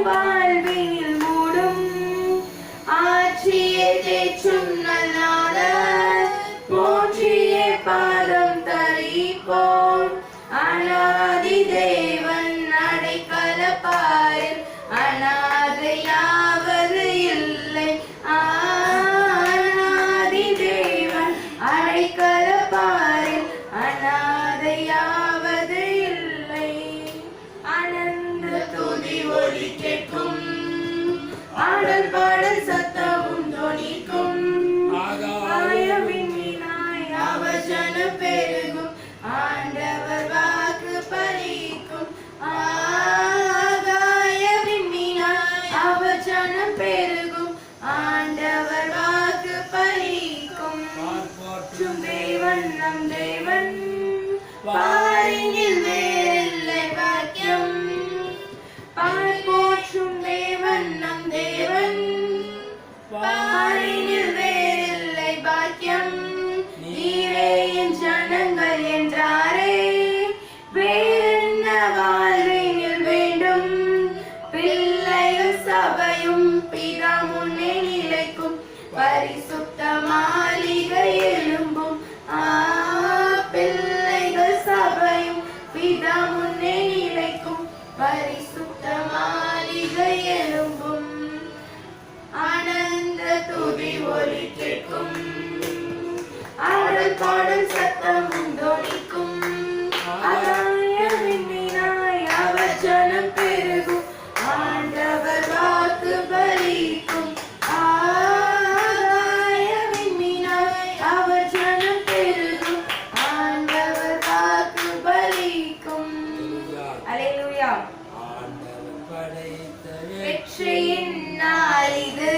வாழ்வில் மூடும் ஆட்சியை தேற்றும் நல்லாளர் போற்றியே பாதம் தரிப்போம். அநாதி தேவன் அடைக்கலப்பாரில் அநாதையாவது இல்லை. அநாதி தேவன் அடைக்கலப்பாரில் அநாதையாவது இல்லை. அனந்த துதி ஒலி கேட்கும், ஆடல் பாடல் சத்தமும் தொனிக்கும். ஆயவினாய் அவசனம் பெருகும், ஆண்டவர் வாக்கு பலிக்கும். ஆகாயவினாய் அவசனம் பெருகும், ஆண்டவர் வாக்கு பலிக்கும். தேவன் நம் தேவன் பாரினில் வேலை வாக்கியம். போற்றும் தேவன் நம் தேவன் பாரினில் வேலை பாக்கியம். நீரே என் ஜனங்கள் என்றாரே, வேறென்ன வாழ்வினில் வேண்டும். பிள்ளைகள் சபையும் பிதா முன்னே நிலைக்கும், பரிசுத்த மாளிகை எழும்பும். பிள்ளைகள் சபையும் பிதா முன்னே நிலைக்கும், பரிசுத்த மாளிகை எழும்பும். ஆனந்த துதி ஒலி கேட்கும், ஆடல் பாடல் சத்தமும் தொனிக்கும். ஆகாயவினாய் அவசனம் பெருகும், ஆண்டவர் வாக்கு பலிக்கும். ஆகாயவினாய் அவசனம் பெருகும், ஆண்டவர் வாக்கு பலிக்கும். அல்லேலூயா. வெற்றியின் நாள் இது,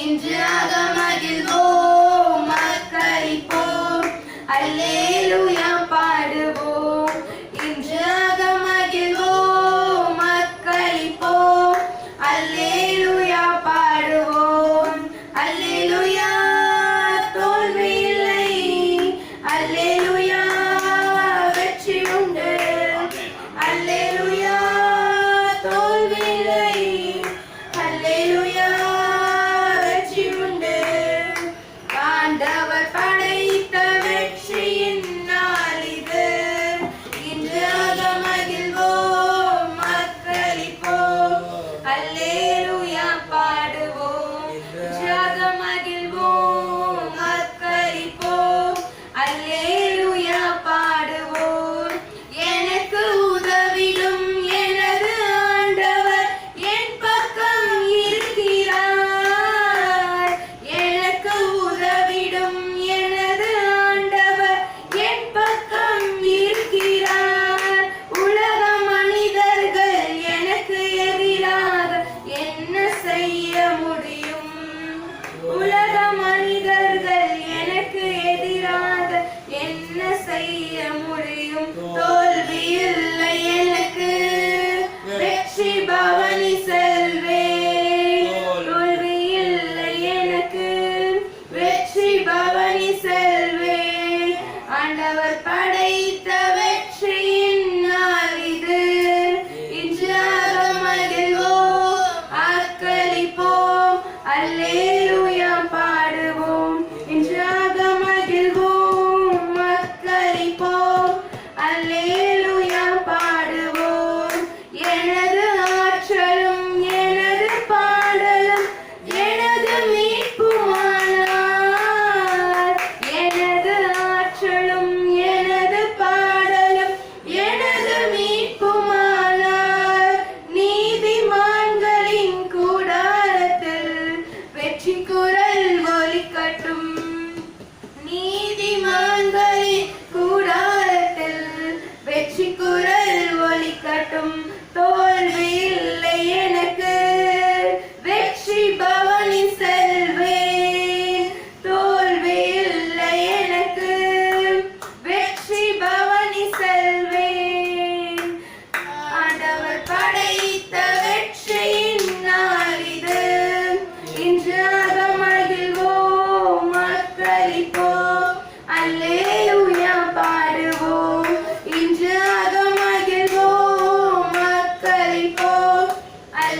இன்று அகமகிழ்வோம், மக்களிப்போம், அல்லேலூயா பாடுவோம். இன்று அகமகிழ்வோம், மக்களிப்போம், அல்லேலூயா பாடுவோம். அல்லேலூயா தோல்வி இல்லை, அல்லேலூயா வெற்றி உண்டு. அல்லேலூயா தோல்வி இல்லை, அல்லேலூயா வெற்றி உண்டு.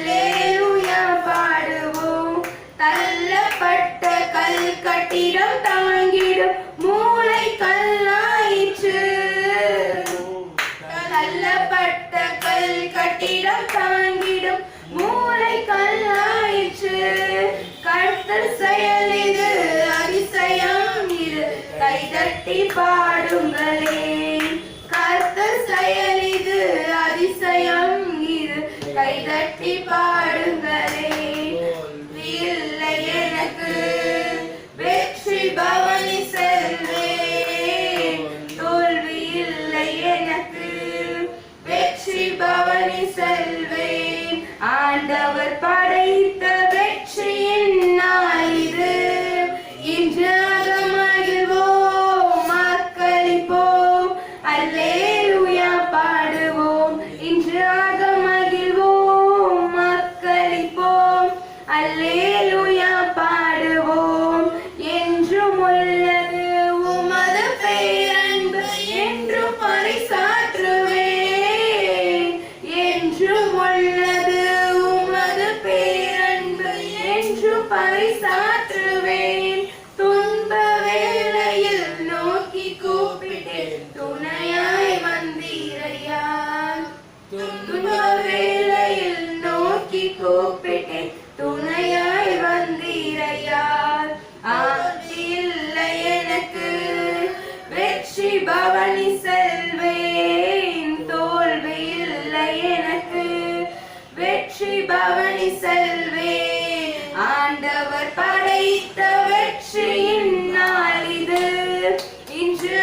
அல்லேலூயா பாடுவோம். தள்ளப்பட்ட கல் கட்டிடம் தாங்கிடும் மூளை கல்லாயிற்று. தள்ளப்பட்ட கல் கட்டிடம் தாங்கிடும் மூளை கல்லாயிற்று. கர்த்தர் செயல் இது அதிசயம் இது, கைதட்டி பாடுங்களே. கர்த்தர் செயல் இது அதிசயம் இது, கைதட்டி பாடுங்களே. இல்லை எனக்கு வெற்றி பவனி செல்வேன், தோல்வி இல்லை எனக்கு வெற்றி பவனி செல்வேன். ஆண்டவர் படைத்த வெற்றியின் நாள் இது, இன்று மகிழ்வோம் மக்களிப்போம். அல்லேலூயா பாடுவோம், இன்று மகிழ்வோம் மக்களிப்போம். அல்லேலூயா பாடுவோம். என்றும் உள்ளது உமது பேரன்பு என்று பறைசாற்றுவேன். என்றும் உள்ளது உமது பேரன்பு என்று பறைசாற்றுவேன். துன்ப வேளையில் நோக்கி கூப்பிட்டேன், துணையாய் வந்தீரையா. துன்ப வேளையில் நோக்கி கூப்பிட்டேன், துணையாய் வந்தீரையா. இல்லை எனக்கு வெற்றி பவனி செல்வேன், தோல்வி இல்லை எனக்கு வெற்றி பவனி செல்வேன். ஆண்டவர் படைத்த வெற்றியின் நாள் இது, இன்று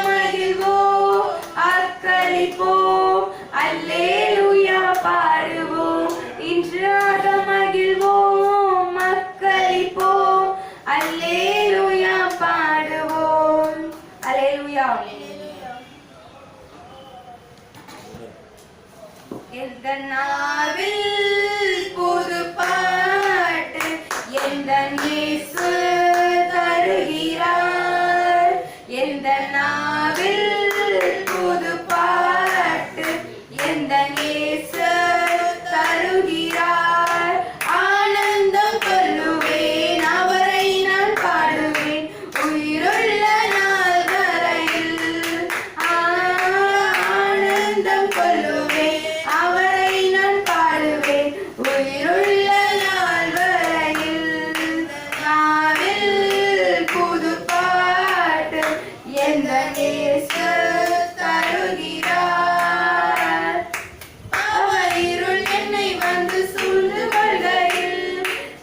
மகிழ்வோம் அர்ப்பணிப்போம். அல்லேலூயா பாடுவோம், இன்று மகிழ்வோம் மக்களிப்போம். அல்லேலூயா பாடுவோம். அல்லேலூயா. எந்த நாவில் புது பாட்டு எந்த இயேசு தருகிறார். எந்த நாவில் புது பாட்டு எந்த இயேசு தருகிறார். ஆனந்தம் கொள்ளுவேன் அவரை நான் பாடுவேன் உயிருள்ள நாள் வரையில். ஆனந்தம் கொள்ளுவேன் அவரை நான் பாடுவேன் உயிருள்ள நாள் வரையில். நாவில் புது பாட்டு எந்த இயேசு தருகிறார். அவர் இருள் என்னை வந்து சூழ்ந்து கொள்கையில்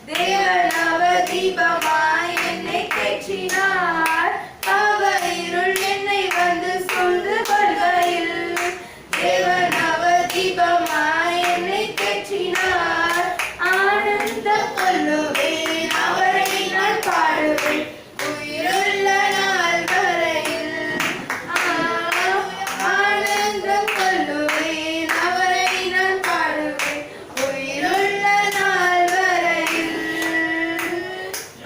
தேவன் அவர் தீபமாய் என்னை தேற்றினார். அவர் இருள் என்னை வந்து சூழ்ந்து கொள்கையில் தேவன் அவர் தீபமாய் என்னை தேற்றினார். ஆனந்தம் கொள்ளுவேன் அவரை நான் பாடுவேன் உயிருள்ள நாள் வரையில். ஆனந்தம் கொள்ளுவேன் அவரை நான் பாடுவேன் உயிருள்ள நாள் வரையில்.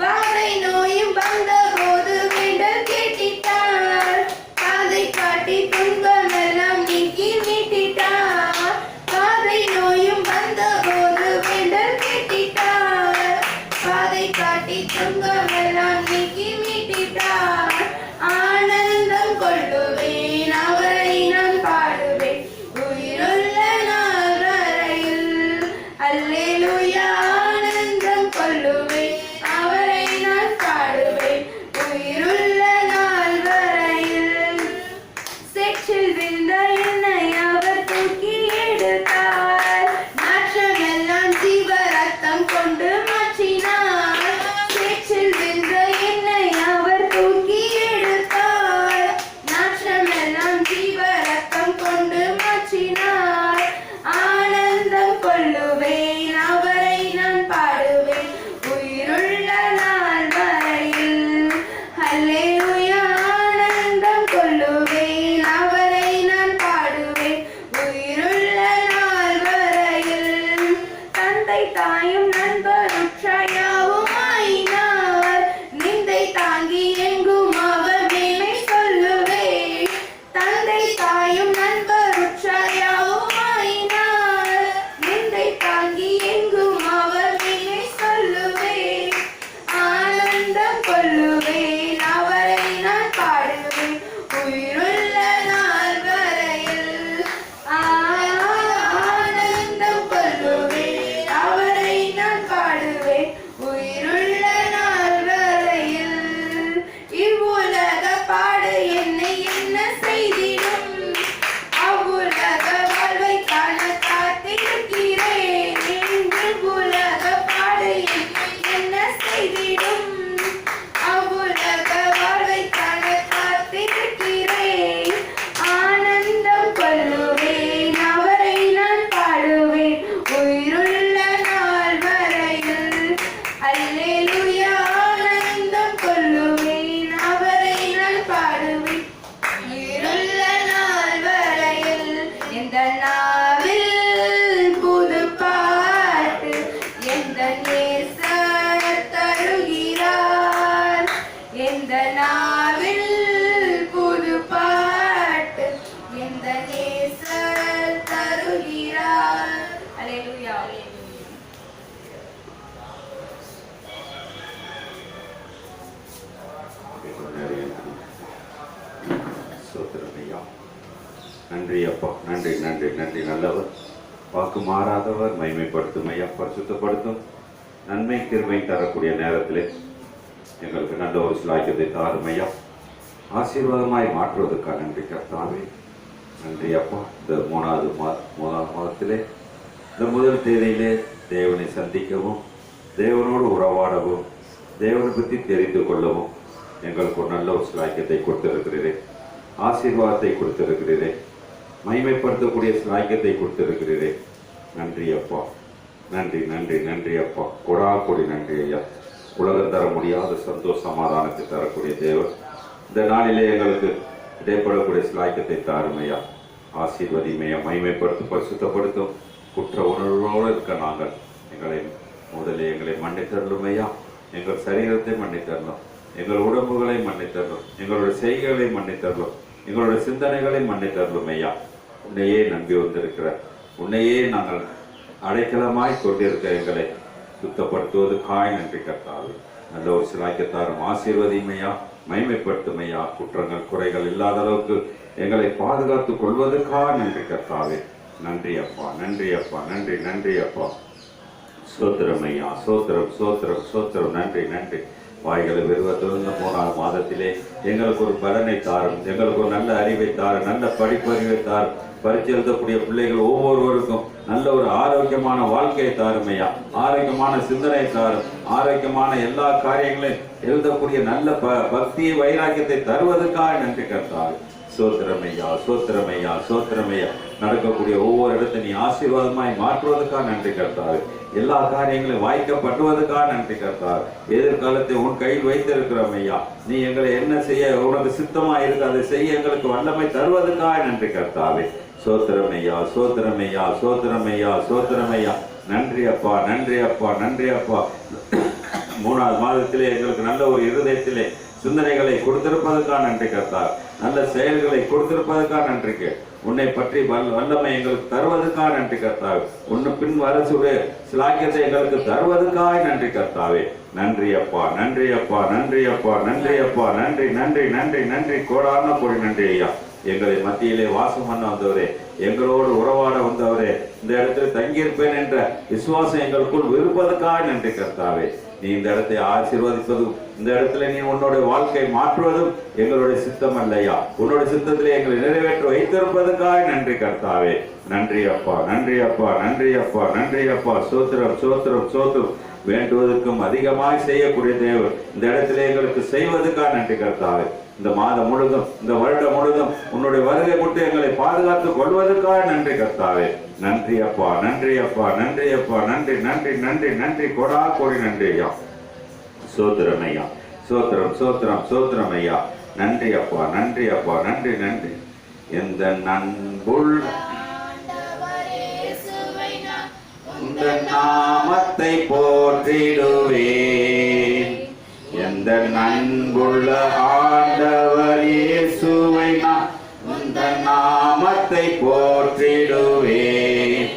வாதை நோயும் வந்த போது வேண்டல் கேட்டிட்டார், பாதை காட்டி துன்பமெல்லாம் நீக்கி மீட்டிட்டார். பாதை நோயும் வந்த போது வேண்டல் கேட்டிட்டார், பாதை காட்டி துன்பமெல்லாம் நீக்கி மீட்டிட்டார். ஆனந்தம் கொள்ளுவேன் அவரை நான் பாடுவேன் உயிருள்ள நாள் வரையில். அல்லேலூயா. ஆனந்தம் கொள்ளுவேன் அவரை நான் பாடுவேன் உயிருள்ள நாள் வரையில். சேற்றில் விழுந்த என்னை அவர் தூக்கி எடுத்தார், நாற்றமெல்லாம் ஜீவ ரத்தம் கொண்டு மாற்றினார். சேற்றில் விழுந்த என்னை அவர் தூக்கி எடுத்தார், நாற்றமெல்லாம் ஜீவ ரத்தம் கொண்டு மாற்றினார். ஆனந்தம் கொள்ளுவேன் அவரை நான் பாடுவேன் உயிருள்ள நாள் வரையில். அல்லேலூயா. ஆனந்தம் கொள்ளுவேன் அவரை நான் பாடுவேன் உயிருள்ள நாள் வரையில். தந்தை தாயும் நண்பர் உற்றாயாவும் ஆயினார், நிந்தை தாங்கி எங்கும் அவர் மேன்மை சொல்லுவேன். தந்தை தாயும் நண்பர் உற்றாயாவும் ஆயினார், நிந்தை தாங்கி நன்றி அப்பா, நன்றி நன்றி நன்றி. நல்லவர், வாக்கு மாறாதவர், மகிமைப்படுத்தும் ஐயா, பரிசுத்தப்படுத்தும் நன்மை கிருபை தரக்கூடிய நேரத்திலே எங்களுக்கு நல்ல ஒரு சிலாக்கியத்தை தாரும் ஐயா, ஆசீர்வாதமாய் மாற்றுவதற்காக நன்றி கர்த்தாவே. நன்றி அப்பா. இந்த மூணாவது மாதத்திலே இந்த முதல் தேதியிலே தேவனை சந்திக்கவும், தேவனோடு உறவாடவும், தேவனை பற்றி தெரிந்து கொள்ளவும் எங்களுக்கு ஒரு நல்ல ஒரு சிலாக்கியத்தை கொடுத்திருக்கிறீரேன், ஆசீர்வாதத்தை கொடுத்திருக்கிறீரேன், மகிமைப்படுத்தக்கூடிய சிலாக்கியத்தை கொடுத்திருக்கிறீரேன். நன்றி அப்பா, நன்றி நன்றி நன்றி அப்பா. கொடா கொடி நன்றி ஐயா. உலகம் தர முடியாத சந்தோஷ சமாதானத்தை தரக்கூடிய தேவன் இந்த நாளிலே எங்களுக்கு இடைப்படக்கூடிய சிலாக்கியத்தை தாரும் ஐயா. ஆசீர்வதிமையா, மகிமைப்படுத்தும், பரிசுத்தப்படுத்தும். குற்ற உணர்வோடு இருக்க நாங்கள் எங்களை மன்னித்தரலும் ஐயா. எங்கள் சரீரத்தை மன்னித்தரணும், எங்கள் உடம்புகளை மன்னித்தரணும், எங்களுடைய செய்கைகளை மன்னித்தரலும், எங்களுடைய சிந்தனைகளை மன்னித்தரலும் ஐயா. உன்னையே நம்பி வந்திருக்கிற, உன்னையே நாங்கள் அடைக்கலமாய் கொண்டிருக்க எங்களை சுத்தப்படுத்துவதற்காய் நன்றி கர்த்தாவே. நல்ல ஒரு சிலாக்கியத்தாரும் ஆசீர்வதிமையா, மகிமைப்படுத்துமையா. குற்றங்கள் குறைகள் இல்லாத அளவுக்கு எங்களை பாதுகாத்துக் கொள்வதற்காக நன்றி கர்த்தாவே. நன்றி அப்பா, நன்றி அப்பா, நன்றி நன்றி அப்பா. சோத்திரம் ஐயா, சோத்திரம் சோத்திரம் சோத்திரம். நன்றி நன்றி. வாய்களை விருவத்திலிருந்து 3ஆவது மாதத்திலே எங்களுக்கு ஒரு பலனை தாரும், எங்களுக்கு ஒரு நல்ல அறிவை தாரும், நல்ல படிப்பறிவை தாரும். பரிச்சு எழுதக்கூடிய பிள்ளைகள் ஒவ்வொருவருக்கும் நல்ல ஒரு ஆரோக்கியமான வாழ்க்கையை தாரும் ஐயா, ஆரோக்கியமான சிந்தனை தாரும், ஆரோக்கியமான எல்லா காரியங்களையும் எழுதக்கூடிய நல்ல பக்தியை வைராக்கியத்தை தருவதற்காக நன்றி கர்த்தாவே. சோத்திரமையா, சோத்திரமையா, சோத்திரமையா. நடக்கக்கூடிய ஒவ்வொரு இடத்தை நீ ஆசீர்வாதமாய் மாற்றுவதற்காக நன்றி கர்த்தாவே. எல்லா காரியங்களையும் வாய்க்கப்படுவதற்காக நன்றி கர்த்தாவே. எதிர்காலத்தை உன் கையில் வைத்திருக்கிறோம் ஐயா. நீ எங்களை என்ன செய்ய உனக்கு சித்தமா இருக்கு அதை செய்ய எங்களுக்கு வல்லமை தருவதற்காக நன்றி கர்த்தாவே. சோத்திரமையா, சோத்திரமையா, சோத்திரமையா, சோத்திரமையா. நன்றி அப்பா, நன்றி அப்பா, நன்றி அப்பா. 3ஆவது மாதத்திலே எங்களுக்கு நல்ல ஒரு இருதயத்திலே சிந்தனைகளை கொடுத்திருப்பதற்காக நன்றி கர்த்தாவே. நல்ல செயல்களை கொடுத்திருப்பதற்காக நன்றிக்கு. உன்னை பற்றி வல்லமை எங்களுக்கு தருவதற்காக நன்றி கர்த்தாவே. உன்னு பின் வரசுடைய சிலாக்கியத்தை எங்களுக்கு தருவதற்காக நன்றி கர்த்தாவே. நன்றி அப்பா, நன்றி அப்பா, நன்றி அப்பா, நன்றி அப்பா, நன்றி நன்றி நன்றி நன்றி. கோடான கோடி நன்றி ஐயா. எங்களை மத்தியிலே வாசம் பண்ண வந்தவரே, எங்களோடு உறவாட வந்தவரே, இந்த இடத்துல தங்கியிருப்பேன் என்ற விசுவாசம் எங்களுக்குள் விருப்பதற்காக நன்றி கர்த்தாவே. நீ இந்த இடத்தை ஆசீர்வதிப்பதும், இந்த இடத்துல நீ உன்னுடைய வாழ்க்கை மாற்றுவதும் எங்களுடைய சித்தம் அல்லையா. உன்னுடைய சித்தத்திலே எங்களை நிறைவேற்ற வைத்திருப்பதற்காக நன்றி கர்த்தாவே. நன்றி அப்பா, நன்றி அப்பா, நன்றி அப்பா, நன்றி அப்பா. சோத்திரம் சோத்திரம் சோத்திரம். வேண்டுவதற்கும் அதிகமாய் செய்யக்கூடிய தேவன் இந்த இடத்துல எங்களுக்கு செய்வதற்காக நன்றி கர்த்தாவே. இந்த மாதம் முழுதும், இந்த வருடம் முழுதும் உன்னுடைய வருகை கொண்டு எங்களை பாதுகாத்துக் கொள்வதற்காக நன்றி கர்த்தாவே. நன்றி அப்பா, நன்றி அப்பா, நன்றி அப்பா, நன்றி நன்றி நன்றி நன்றி. கொடா கோடி நன்றி ஐயா. சோத்திரம் ஐயா, சோத்திரம் சோத்திரம் சோத்திரம் ஐயா. நன்றி அப்பா, நன்றி அப்பா, நன்றி நன்றி. எந்த நண்புள் உந்த நாமத்தை போற்றிடுவேன். எந்த நண்புள்ள ஆண்டவர் இயேசுவை நான் உந்த நாமத்தை போற்றிடுவேன்.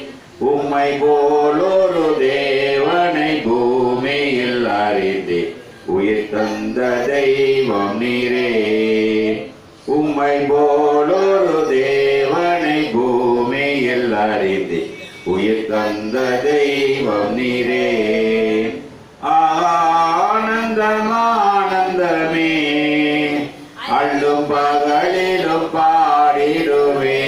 உம்மை போலொரு தேவனை பூமியில் அறிந்தே உயிர் தந்த தெய்வம் நீரே. உம்மை போலொரு தேவனை பூமியில் அறிந்தே உயிர் தந்த தெய்வம் நீரே. ஆனந்தம் ஆனந்தமே, அள்ளும் பகலிலும் பாடிடுவே.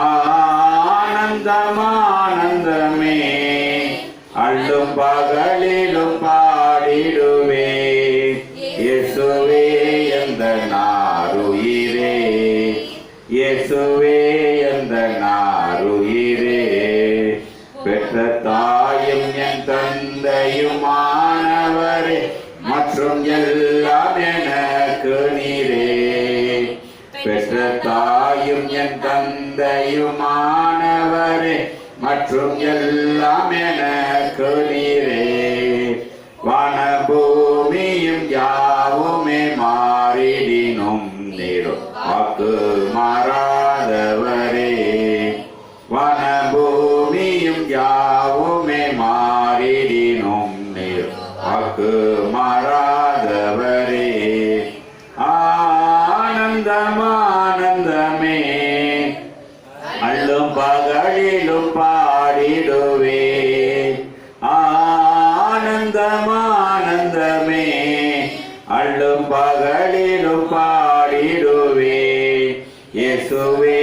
ஆனந்தம் ஆனந்தமே, அள்ளும் பகலிலும் பாடிடுவே. இயேசுவே எந்த நாருயிரே, இயேசுவே எந்த நாருயிரே. பெற்ற தாயும் என் தந்தையுமானவரே, மற்றும் எல்லாம் எனக்கு நீரே. பெற்ற தாயும் என் தந்தையுமானவரே, மற்றும் எல்லாம் எனக்கு நீரே. வானபூமியும் யாவுமே மாறிடினும் நீரும் வாக்கு மாறாதவரே. வானபூமியும் யாவுமே மாறிடினும் நீர் வாக்கு மாறாதவரே. ஆனந்தம் ஆனந்தமே, பாடிடுவேன். ஆனந்தம் ஆனந்தமே அள்ளும் பகலிலும் பாடிடுவேன். இயேசுவே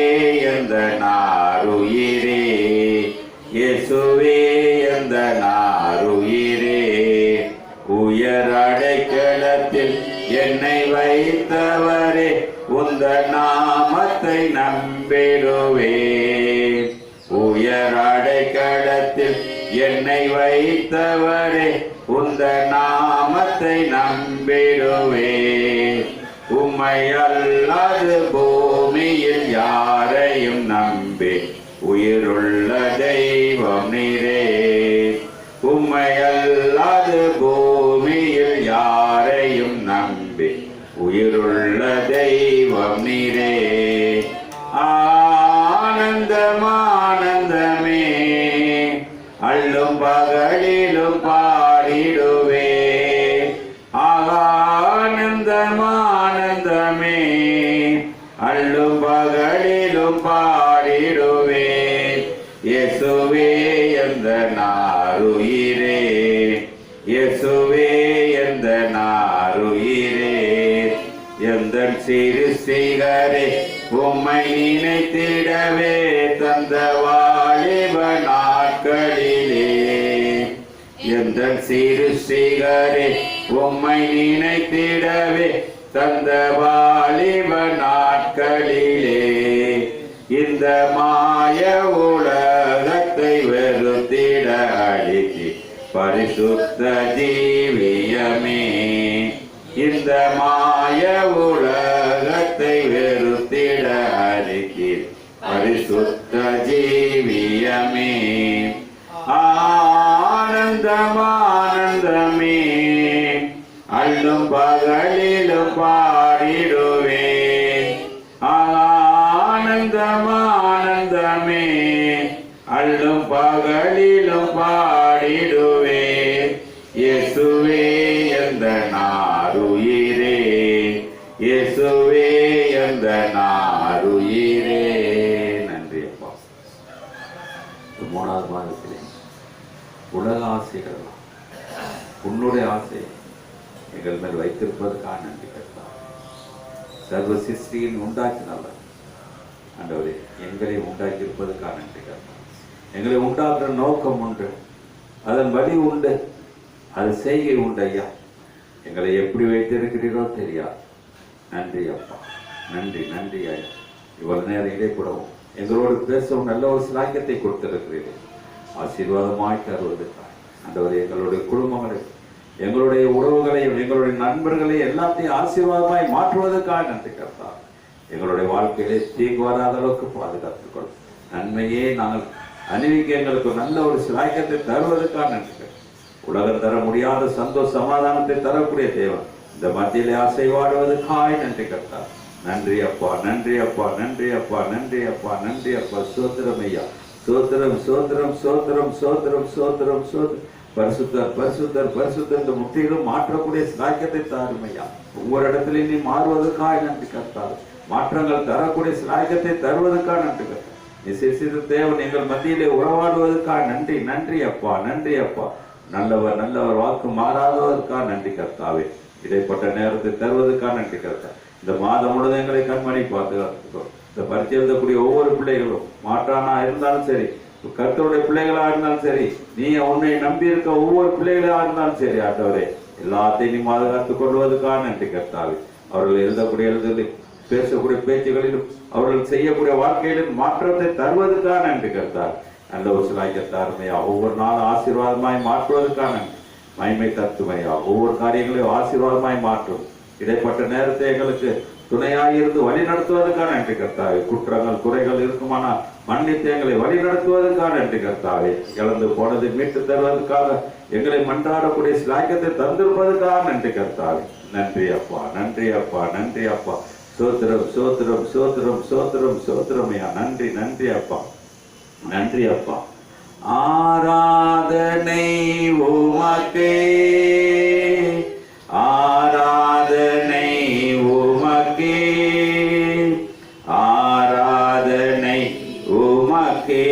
எந்த நாருயிரே, இயேசுவே எந்த நாருயிரே, உயர் அடைக்கலத்தில் என்னை வைத்தவரே, உந்த நாமத்தை நம்பிடுவேன். உயர் அடைக்கலத்தில் என்னை வைத்தவரே, உந்த நாமத்தை நம்பிடுவேன். உம்மை அல்லாது பூமியில் யாரையும் நம்பி உயிருள்ள தெய்வம் நீரே. உம்மை அல்லாது பூமியில் யாரையும் நம்பி உயிருள்ள தெய்வம் நீரே. ஆனந்தம் ஆனந்தமே அள்ளும் பகலிலும் பாடிடுவேன். ஆனந்தம் ஆனந்தமே அள்ளும் பகலிலும் பாடிடுவேன். இயேசுவே எந்த நாருயிரே, இயேசுவே எந்த நாருயிரே, எந்த சிறுசிகரே உம்மை நினைத்திடவே தந்த வாலிப நாட்களிலே. எந்த சிறுசிகரே உம்மை நினைத்திடவே தந்த வாலிப நாட்களிலே. இந்த மாய உலகத்தை வெறுத்திட அழித்தி பரிசுத்த ஜீவியமே. இந்த மாய உலகத்தை வெறுத்திட அழித்தி பரிசுத்த ஜீவியமே. ஆனந்தம் ஆனந்தமே அள்ளும் பகலிலும் பாடிடுவேன். ஆனந்தம் ஆனந்தமே அள்ளும் பகலிலும் பாடிடுவேன். இயேசுவே எந்த நாருயிரே, இயேசுவே எந்த நாருயிரே. நன்றி அப்பா. மூணாவது மாதத்திலே உலக ஆசைகள் உன்னுடைய ஆசை எங்கள் மேல் வைத்திருப்பதற்காக நன்றி கர்த்தா. சர்வ சிருஷ்டியின் உண்டாக்கினவர் ஆண்டவரே, எங்களை உண்டாக்கி இருப்பதற்காக நன்றி கர்த்தா. எங்களை உண்டாக்குற நோக்கம் உண்டு, அதன் வழி உண்டு, அது செய்கை உண்டு ஐயா. எங்களை எப்படி வைத்திருக்கிறீர்களோ தெரியாது. நன்றி அப்பா, நன்றி நன்றி ஐயா. இவ்வளவு நேரம் இடைப்படவும் எங்களோடு பேசவும் நல்ல ஒரு சிலாக்கியத்தை கொடுத்திருக்கிறீர்கள். ஆசீர்வாதமாய் தருவதற்காக ஆண்டவரே, எங்களுடைய குடும்பங்களை, எங்களுடைய உறவுகளையும், எங்களுடைய நண்பர்களை எல்லாத்தையும் ஆசீர்வாதமாய் மாற்றுவதற்காக நன்றி கர்த்தா. எங்களுடைய வாழ்க்கையிலே தீங்கு வராத அளவுக்கு பாதுகாத்துக் கொள்ளும். நன்மையே நாங்கள் அணிவிக்க எங்களுக்கு நல்ல ஒரு சிலாக்கியத்தை தருவதற்காக நன்றி. உலகம் தர முடியாத சந்தோஷ சமாதானத்தை தரக்கூடிய தேவன் இந்த மத்தியிலே அசைவாடுவதற்காக நன்றி கர்த்தா. நன்றி அப்பா, நன்றி அப்பா, நன்றி அப்பா, நன்றி அப்பா, நன்றி அப்பா. சோத்திரம் ஐயா, சோத்திரம் சோத்திரம் சோத்திரம் சோத்திரம் சோத்திரம் சோத்திரம். பரிசுத்தர் பரிசுத்தர் பரிசுத்தர் இந்த முற்றிலும் மாற்றக்கூடிய சிலாக்கியத்தை தாரும் ஐயா. ஒவ்வொரு இடத்திலையும் நீ மாறுவதற்காக நன்றி கர்த்தார். மாற்றங்கள் தரக்கூடிய சிலாக்கியத்தை தருவதற்காக நன்றி கர்த்தா. நிச்சயித்த தேவன் எங்கள் மத்தியிலே உறவாடுவதற்காக நன்றி. நன்றி அப்பா, நன்றி அப்பா. நல்லவர் நல்லவர், வாக்கு மாறாதவதற்காக நன்றி கர்த்தாவே. இடைப்பட்ட நேரத்தை தருவதற்காக நன்றி கர்த்தா. இந்த மாதம் முழுவதும் எங்களை கண்மணி பாதுகாத்துக்கோ. இந்த பரிச்சை எழுதக்கூடிய ஒவ்வொரு பிள்ளைகளும் மாற்றானா இருந்தாலும் சரி, கர்த்தருடைய பிள்ளைகளா இருந்தாலும் சரி, நீ உன்னை நம்பி இருக்க ஒவ்வொரு பிள்ளைகளா இருந்தாலும் சரி ஆண்டவரே, எல்லாத்தையும் நீ பாதுகாத்துக் கொள்வதற்காக நன்றி கர்த்தாவே. அவர்கள் எழுதக்கூடிய எழுதுகளில், பேசக்கூடிய பேச்சுகளிலும், அவர்கள் செய்யக்கூடிய வாழ்க்கையிலும் மாற்றத்தை தருவதற்காக நன்றி கர்த்தாவே. நல்ல ஒரு சிலாக்கியத்தாருமையா, ஒவ்வொரு நாளும் ஆசீர்வாதமாய் மாற்றுவதற்கான மகிமை தத்துமையா, ஒவ்வொரு காரியங்களையும் ஆசீர்வாதமாய் மாற்றும். இடைப்பட்ட நேரத்தை எங்களுக்கு துணையாக இருந்து வழி நடத்துவதற்கான நன்றி கர்த்தாவே. குற்றங்கள் குறைகள் இருக்குமானால் மன்னித்து எங்களை வழி நடத்துவதற்காக நன்றி கர்த்தாவே. இழந்து போனதை மீட்டு தருவதற்காக எங்களை மன்றாடக்கூடிய சிலாக்கியத்தை தந்திருப்பதற்காக நன்றி கர்த்தாவே. நன்றி அப்பா, நன்றி அப்பா, நன்றி அப்பா. சோத்திரம் சோத்திரம் சோத்திரம் சோத்திரம் சோத்திரமையா. நன்றி நன்றி அப்பா, நன்றி அப்பா. ஆராதனை உமக்கே, ஆராதனை உமக்கே, ஆராதனை உமக்கே,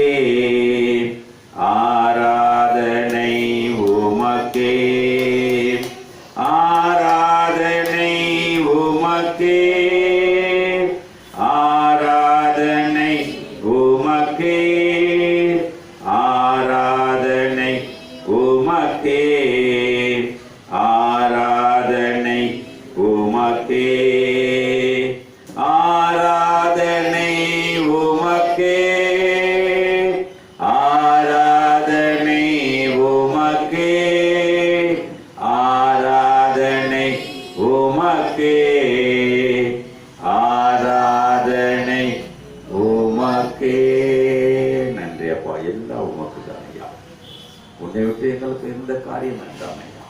ஆராதனை உன்னை விட்டு எங்களுக்கு எந்த காரியம் வேண்டாம் ஐயா.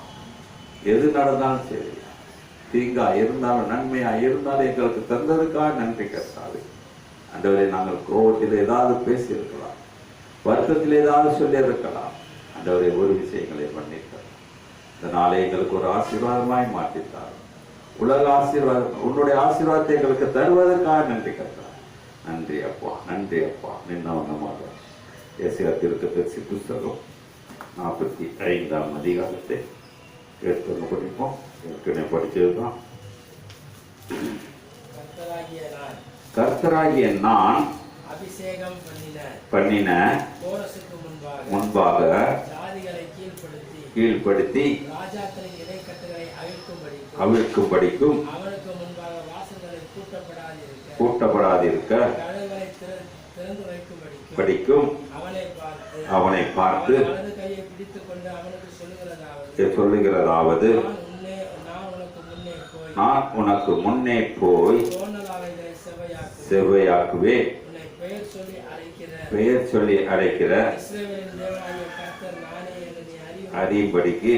எது நடந்தாலும் சரி, தீங்கா இருந்தாலும் நன்மையா இருந்தாலும் எங்களுக்கு தந்ததுக்காக நன்றி கர்த்தாவே. ஆண்டவரே, நாங்கள் கோபத்தில் ஏதாவது பேசியிருக்கலாம், வருத்தத்தில் ஏதாவது சொல்லியிருக்கலாம். ஆண்டவரே, ஒரு விஷயங்களை பண்ணிட்டார். இந்த நாளை எங்களுக்கு ஒரு ஆசீர்வாதமாய் மாற்றித்தார். உலக ஆசீர்வாதம், உன்னுடைய ஆசீர்வாதத்தை எங்களுக்கு தருவதற்காக நன்றி கர்த்தாவே. நன்றி அப்பா, நன்றி அப்பா. நின்னவனமாக ஏசாயா தீர்க்கதரிசி புஸ்தகம் 45ஆம் அதிகாரத்தை எடுத்து படிப்போம். ஏற்கனவே படிச்சதுதான். கர்த்தராகிய நான் அபிஷேகம் பண்ணின முன்பாக கீழ்ப்படுத்தி ராஜாக்களின் இடைக்கட்டுகளை அவிழ்க்கும்படிக்கும் அவனுக்கு முன்பாக வாசல்களை பூட்டப்படாதிருக்க திறந்து படிக்கும் அவனை பார்த்து வலது கையை பிடித்துக் கொண்டு அவனுக்கு சொல்லுகிறதாவது, நான் உனக்கு முன்னே போய் செவ்வையாக்குவே, பெயர் சொல்லி அழைக்கிற அறியும்படிக்கு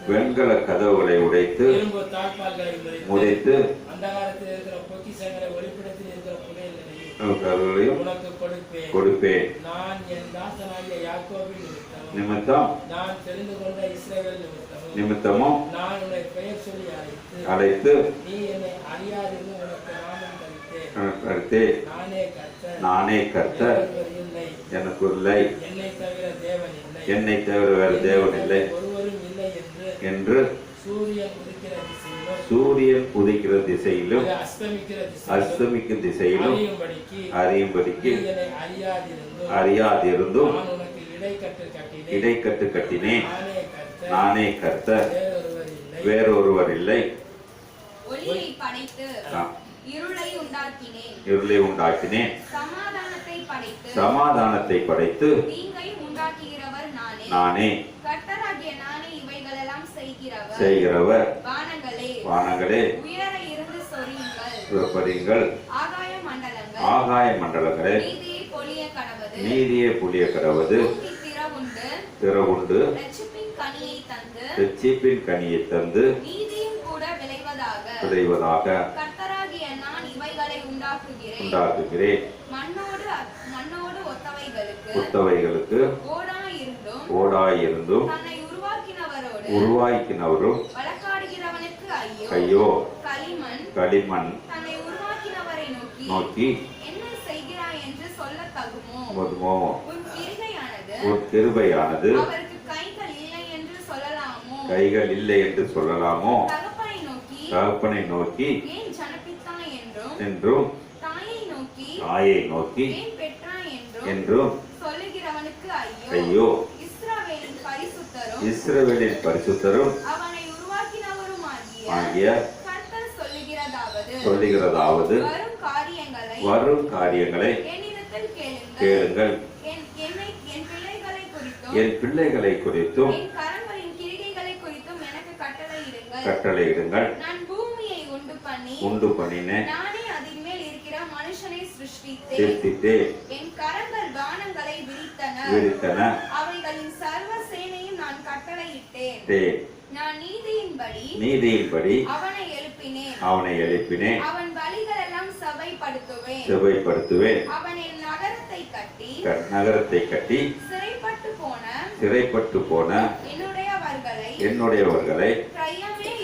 வெண்கல கதவுகளை உடைத்து முறைத்து கொடுப்பேன். நிமித்தமும் அழைத்து நானே கர்த்தர், எனக்கு இல்லை, என்னை தவிர வேறு தேவன் இல்லை என்று சூரியன் உதிக்கிற திசையிலும் அஸ்தமிக்கும் திசையிலும் அறியும்படிக்கு அறியாதிருந்தும் இடைக்கட்டு கட்டினேன். நானே கர்த்தர், வேறொருவர் இல்லை. இருளை உண்டாக்கினேன், சமாதானத்தை படைத்து நானே. செய்கிறவர் வானங்களே புறப்படுங்கள், ஆகாய மண்டலங்களே நீதியே பொழிய கடவது. திறவுண்டு ரட்சிப்பின் கனியை தந்து விளைவதாக உண்டாக்குகிறேன். ஒத்தவைகளுக்கு ஓடாயிருந்தும் உருவாக்கினவரும் ஐயோ களிமண் நோக்கி உன் கிருபையானது கைகள் இல்லை என்று சொல்லலாமோ? தகப்பனை நோக்கி என்றும் தாயை நோக்கி என்றும் ஐயோ. இஸ்ரவேலின் பரிசுத்தரும் ஆகிய சொல்லுகிறதாவது, வரும் காரியங்களை கேளுங்கள், என் பிள்ளைகளை குறித்தும் கட்டளையிடுங்கள். உண்டு பண்ணினேன், சிருஷ்டித்தே, விரித்தன, அவைகளின் சர்வ சேனையும் நான் கட்டளையிட்டேன். நான் நீதியின்படி அவனை எழுப்பினேன். அவன் வழிகள் எல்லாம் செவைப்படுத்துவேன். அவன் என் நகரத்தை கட்டி சிறைப்பட்டு போன என்னுடையவர்களை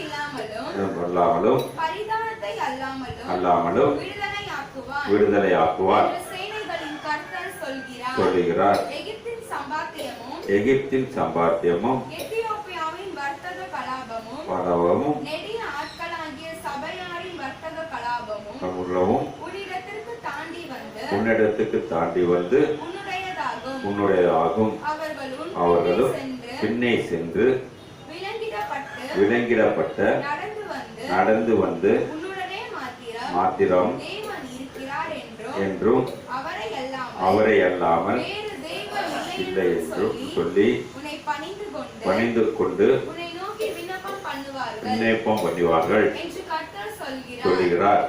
இல்லாமலும் பரிதானத்தை அல்லாமலும் விடுதலையாக்குவார் சொல்லுகிறார். எகிப்தின் சம்பாத்தியமும் எத்தியோப்பியாவின் வர்த்தக கலாபமும் நெடிய ஆட்களாகிய சபையாரின் வர்த்தக கலாபமும் உன்னிடத்துக்கு தாண்டி வந்து உன்னுடையதாகும். அவர்களும் பின்னே சென்று விலங்கிடப்பட்ட நடந்து வந்து மாத்திரம் என்றும் அவரை அல்லாமல் இல்லை என்றும் சொல்லி பணிந்து கொண்டு விண்ணப்பம் பண்ணுவார்கள் சொல்லுகிறார்.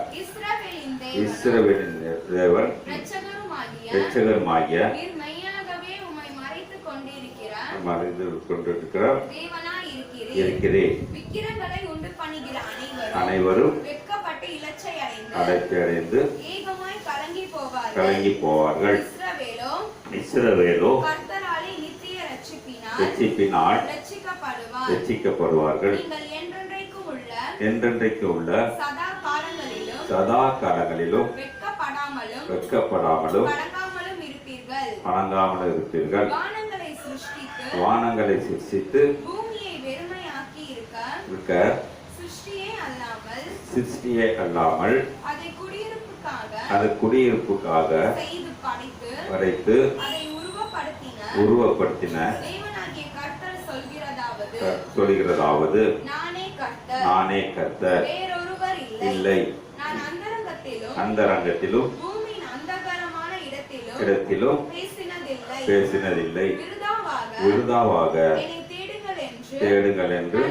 இஸ்ரவேலின் தேவன் இரட்சகருமாகிய அறிந்து கொண்டிருக்கிறார் தேவனாய் இருக்கிறேன். விக்கிரங்களை உண்டு பண்ணுகிற அனைவரும் வெட்கப்பட்டு இலச்சை அடைந்து ஏகமாய் கலங்கி போவார்கள். இஸ்ரவேலோ கர்த்தராலே நித்திய ரட்சிப்பினால் ரட்சிக்கப்படுவார்கள். நீங்கள் என்றென்றைக்கு உள்ள சதா காலங்களிலும் வெட்கப்படாமலும் வணங்காமலும் இருப்பீர்கள். வானங்களை சிருஷ்டித்து பூமியை வெறுமையாக்கி இருக்க சிருஷ்டியே அல்லாமல் அதை குடியிருப்புக்காக படைத்து உருவப்படுத்தின சொல்கிறதாவது நானே கர்த்தர், இல்லை அந்தரங்கத்திலும் இடத்திலும் பேசினதில்லை. விருதாவாக தேடுங்கள் என்று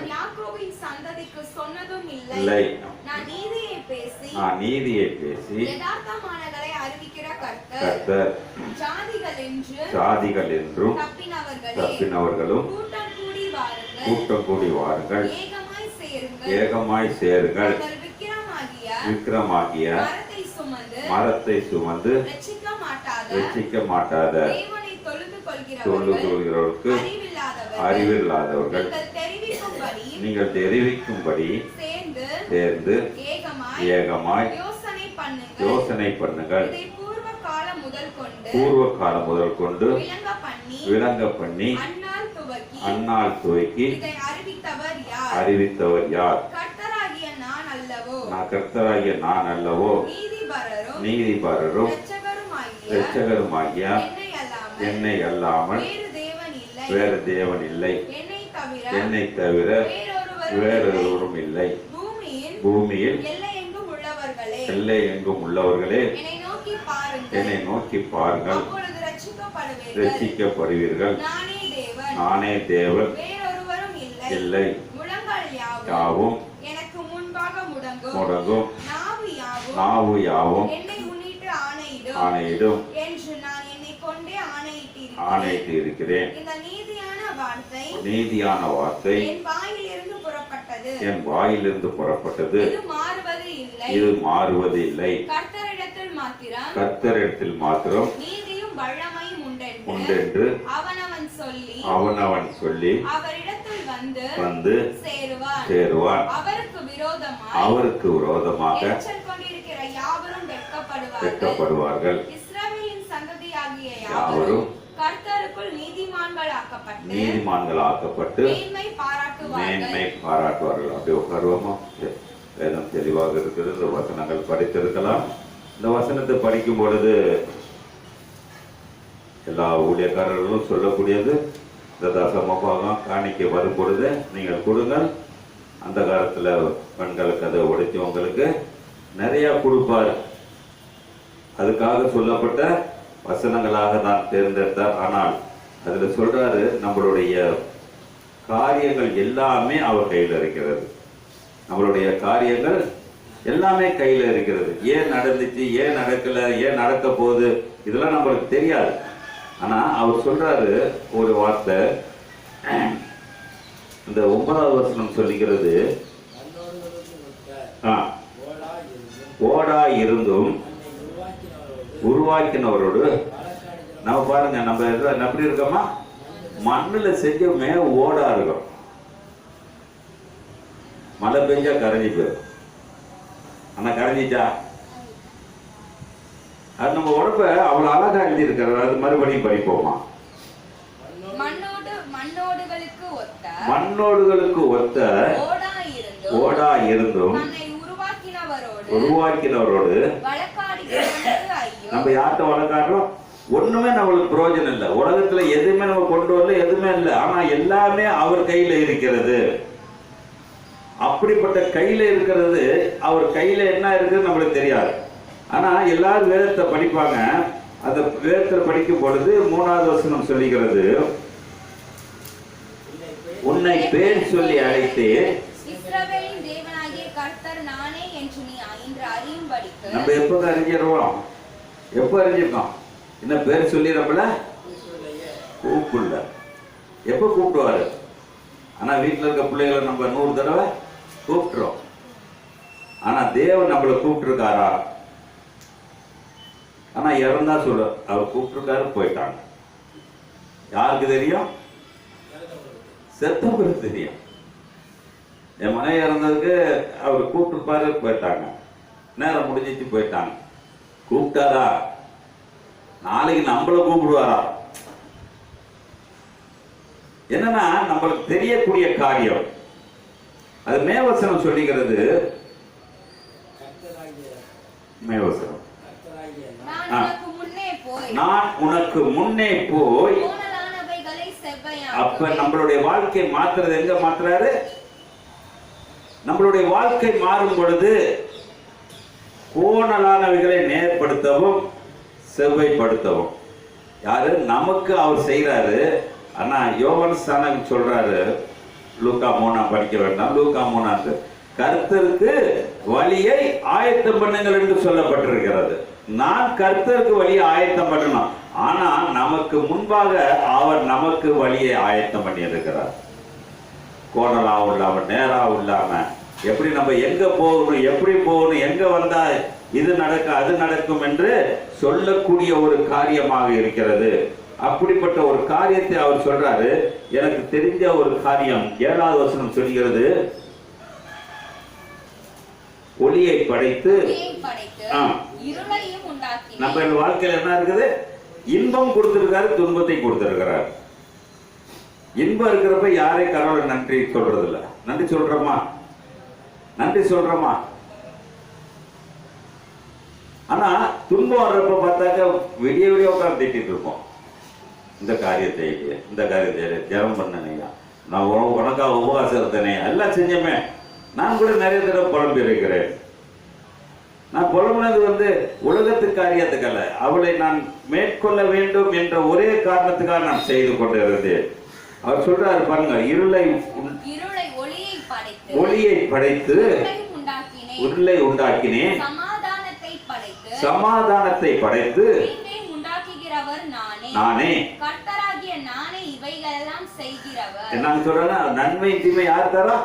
இல்லை. நான் நீதியை பேசி கர்த்தர் ஜாதிகள் என்றும் தப்பினவர்களும் கூட்டம் கூடி வாருங்கள், ஏகமாய் சேருங்கள். விக்கிரமாகிய மரத்தை சுமந்து ரட்சிக்க மாட்டாத தொழுகிறவர்களுக்கு அறிவில்லாதவர்கள் நீங்கள் தெரிவிக்கும்படி சேர்ந்து ஏகமாய் யோசனை பண்ணுங்கள். பூர்வ காலம் முதல் கொண்டு விளங்க பண்ணி அந்நாள் துவக்கி அறிவித்தவர் யார்? கர்த்தராகிய நான் அல்லவோ? நீதிபரரும் இரட்சகருமாகிய என்னை அல்லாமல் வேறு தேவன் இல்லை, என்னை தவிர வேறொருவரும் இல்லை. பூமியில் எல்லை எங்கும் உள்ளவர்களே என்னை நோக்கி பாருங்கள், ரட்சிக்கப்படுவீர்கள். நானே தேவன், இல்லை. யாவும் முடங்கும், நாவு யாவும் ஆணையிடும் ஆணையிட்டு இருக்கிறேன். நீதியான வார்த்தை என் வாயிலிருந்து புறப்பட்டது, இது மாறுவது இல்லை. கர்த்தரிடத்தில் மாத்திரம் உண்டென்று அவனவன் சொல்லி வந்து சேருவான். அவருக்கு விரோதமாக வெட்கப்படுவார்கள். யாவரும் நீதிமான்களாக்கப்பட்டு மேன்மை பாராட்டுவார்கள். அப்படி உட்காருவோமா? வேதம் தெளிவாக இருக்கிறது. இந்த வசனங்கள் படித்திருக்கலாம். இந்த வசனத்தை படிக்கும் பொழுது எல்லா ஊழியக்காரர்களும் சொல்லக்கூடியது, இந்த தசமபாகம் காணிக்கை வரும் பொழுது நீங்கள் கொடுங்கள். அந்த காலத்துல பெண்களுக்கு அதை உடைத்து உங்களுக்கு நிறைய கொடுப்பார். அதுக்காக சொல்லப்பட்ட வசனங்களாக தான் தேர்ந்தெடுத்தார். ஆனால் அதுல சொல்றாரு, நம்மளுடைய காரியங்கள் எல்லாமே அவர் கையில் இருக்கிறது. நம்மளுடைய காரியங்கள் எல்லாமே கையில இருக்கிறது. ஏன் நடந்துச்சு, ஏன் நடக்கல, ஏன் நடக்க போகுது, இதெல்லாம் நம்மளுக்கு தெரியாது. ஆனா அவர் சொல்றாரு ஒரு வார்த்தை, இந்த 9வது வசனம் சொல்லுகிறது, ஓடா இருந்தும் உருவாக்கினவரோடு. நம்ம பாருங்க, நம்ம எப்படி இருக்கோமா? மண்ணுல செஞ்சோமே ஓடா இருக்கும். மழை பெஞ்சா கரைஞ்சி போயிடும். ஆனா கரைஞ்சிச்சா? அது நம்ம உடம்ப அவ்வளவு அழகா எழுதி இருக்கிறது. அது மறுபடியும் படிப்போமா? மண்ணோடுகளுக்கு ஒத்த ஓடா இருந்தும் உருவாக்கினவரோடு நம்ம யார்கிட்ட வழக்காடுறோம்? ஒண்ணுமே நம்மளுக்கு பிரயோஜனம் இல்லை. உலகத்துல எதுவுமே நம்ம கொண்டு வரல, எதுவுமே இல்லை. ஆனா எல்லாமே அவர் கையில இருக்கிறது. அப்படிப்பட்ட கையில இருக்கிறது, அவர் கையில என்ன இருக்குன்னு நம்மளுக்கு தெரியாது. ஆனா எல்லாரும் வேதத்தை படிப்பாங்க. அந்த வேதத்தை படிக்கும் பொழுது 3வது வசனம் சொல்லுகிறது, உன்னை பேர் சொல்லி அழைத்து நம்ம எப்ப அறிஞ்சிருவோம்? எப்ப அறிஞ்சிருக்கோம்? என்ன பேர் சொல்லி நம்மள கூப்பிடல. எப்போ கூப்பிடுவாரு? ஆனா வீட்டில் இருக்க பிள்ளைகளை நம்ம 100 தடவை கூப்பிட்டுறோம். ஆனா தேவன் நம்மளை கூப்பிட்டுருக்காரா? ஆனா இறந்தா சொல்ல அவர் கூப்பிட்டுருக்காரு, போயிட்டாங்க. யாருக்கு தெரியும்? செத்தவங்களுக்கு தெரியும். என் மனைவி இறந்ததுக்கு அவர் கூப்பிட்டுருப்பாரு, போயிட்டாங்க. நேரம் முடிஞ்சிச்சு, போயிட்டாங்க. கூப்பிட்டாரா? நாளைக்கு நம்மள கூப்பிடுவாரா? என்னன்னா நம்மளுக்கு தெரியக்கூடிய காரியம் அது மேவசனம் சொல்லிக்கிறது. மேவசனம் நான் உனக்கு முன்னே போய். அப்ப நம்மளுடைய வாழ்க்கை மாத்துறது எங்க மாத்துறாரு? நம்மளுடைய வாழ்க்கை மாறும் பொழுது கோணலானவைகளை நேர்படுத்தவும் செவ்வைப்படுத்தவும் யாரு? நமக்கு அவர் செய்யறாரு. ஆனா யோவான் ஸ்நானகன் சொல்றாரு, லூக்கா 3 படிக்க வேண்டாம், லூக்கா 3 கர்த்தருக்கு வழியை ஆயத்தம் பண்ணுங்கள் என்று சொல்லப்பட்டிருக்கிறது. நான் கர்த்தருக்கு வழியை ஆயத்தம் பண்ணணும். ஆனா நமக்கு முன்பாக அவர் நமக்கு வழியை ஆயத்தம் பண்ணி இருக்கிறார். கோணலா இல்லாம நேரா இல்லாம எப்படி நம்ம எங்க போகணும், எப்படி போகணும், எங்க வந்தா இது நடக்க அது நடக்கும் என்று சொல்லக்கூடிய ஒரு காரியமாக இருக்கிறது. அப்படிப்பட்ட ஒரு காரியத்தை அவர் சொல்றாரு. எனக்கு தெரிஞ்ச ஒரு காரியம் 7வது வசனம் சொல்கிறது, ஒளியை படைத்து நம்ம வாழ்க்கையில் என்ன இருக்குது? இன்பம் கொடுத்திருக்காரு, துன்பத்தை கொடுத்திருக்கிறார். இன்பம் இருக்கிறப்ப யாரை கடவுளை நன்றி சொல்றது இல்ல. நன்றி சொல்றோமா? நன்றி சொல்றோமா? ஆனா துன்பம் வர்றப்ப பார்த்தாக்க விடிய விடிய உட்கார்ந்து திட்டிட்டு இருப்போம். இந்த காரியத்தை இந்த காரியத்தை ஜெபம் பண்ணனையா, நான் உனக்காக உபவாசம் இருந்தனே, எல்லாம் செஞ்சமே. நான் கூட நிறைய தடவை புலம்பி இருக்கிறேன். நான் புலம்புனது உலகத்து காரியத்துக்கல்ல, அவளை நான் மேற்கொள்ள வேண்டும் என்ற ஒரே காரணத்துக்காக நான் செய்து கொண்டிருந்தேன். அவர் சொல்றாரு பாருங்க, ஒளியை படைத்து உருளை உண்டாக்கினேன், சமாதானத்தை படைத்து நானே. என்ன சொல்றேன்னா, நன்மை தீமை யார் தரா?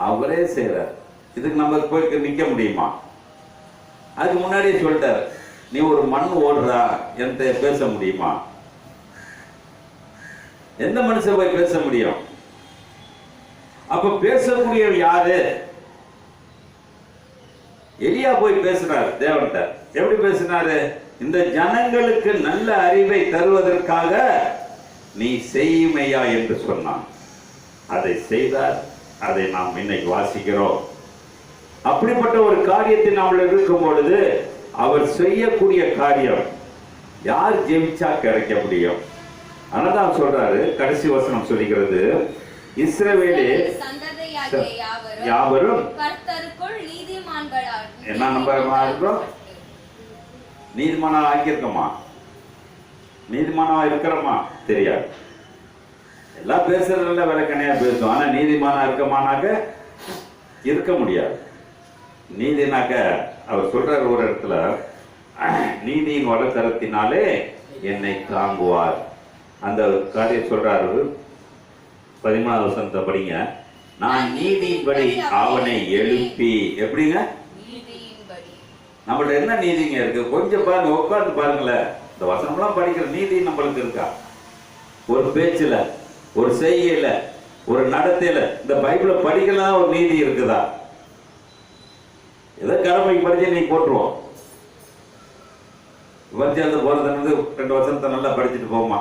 அவரே செய்யறார். இதுக்கு நம்ம போய் நிக்க முடியுமா? அதுக்கு முன்னாடியே சொல்லிட்டார், நீ ஒரு மண் ஓடுறா என்கிட்ட பேச முடியுமா? எந்த மனுஷன் போய் பேச முடியும்? அப்ப பேசக்கூடிய யாரு? எலியா போய் பேசினார் தேவன்கிட்ட. எப்படி பேசினாரு? இந்த ஜனங்களுக்கு நல்ல அறிவை தருவதற்காக நீ செய்யுமையா என்று சொன்னான். அதை செய்தார். அதை நாம் இன்னைக்கு வாசிக்கிறோம். அப்படிப்பட்ட ஒரு காரியத்தை நாம் இருக்கும் பொழுது அவர் செய்யக்கூடிய காரியம் யார் ஜெயிச்சா கிடைக்க முடியும்? அதான் சொல்றாரு, கடைசி வசனம் சொல்லுகிறது, இஸ்ரவேலே யாவரும் என்ன நம்பரமா இருக்கிறோம்? நீதிமானா ஆக்கியிருக்கோமா? நீதிமானா இருக்கிறோமா? தெரியாது. எல்லாம் பேசுறதுல விளக்கணையா பேசும். ஆனா நீதிமானா இருக்கமானாக்க இருக்க முடியாது. நீதினாக்க அவர் சொல்றாரு ஒரு இடத்துல, நீதியின் வலக்கரத்தினாலே என்னை தாங்குவார். அந்த காரியம் சொல்றாரு. 13வது வசனத்தை படிங்க. நான் நீதியின்படி அவனை எழுப்பி. எப்படிங்க? நம்மள்ட்ட என்ன நீதிங்க இருக்கு? கொஞ்சம் பாருங்க, உட்கார்ந்து பாருங்களேன். இந்த வசனம்லாம் படிக்கிற நீதி நம்மளுக்கு இருக்கா? ஒரு பேச்சுல, ஒரு செய்கையில, ஒரு நடத்தையில, இந்த பைபிளை படிக்கலாம் ஒரு நீதி இருக்குதா? ஏதோ கடமைக்கு படிச்சு நீ போட்டுருவோம். விபச்சாரத்தை போறது 2 வசனத்தை நல்லா படிச்சுட்டு போமா.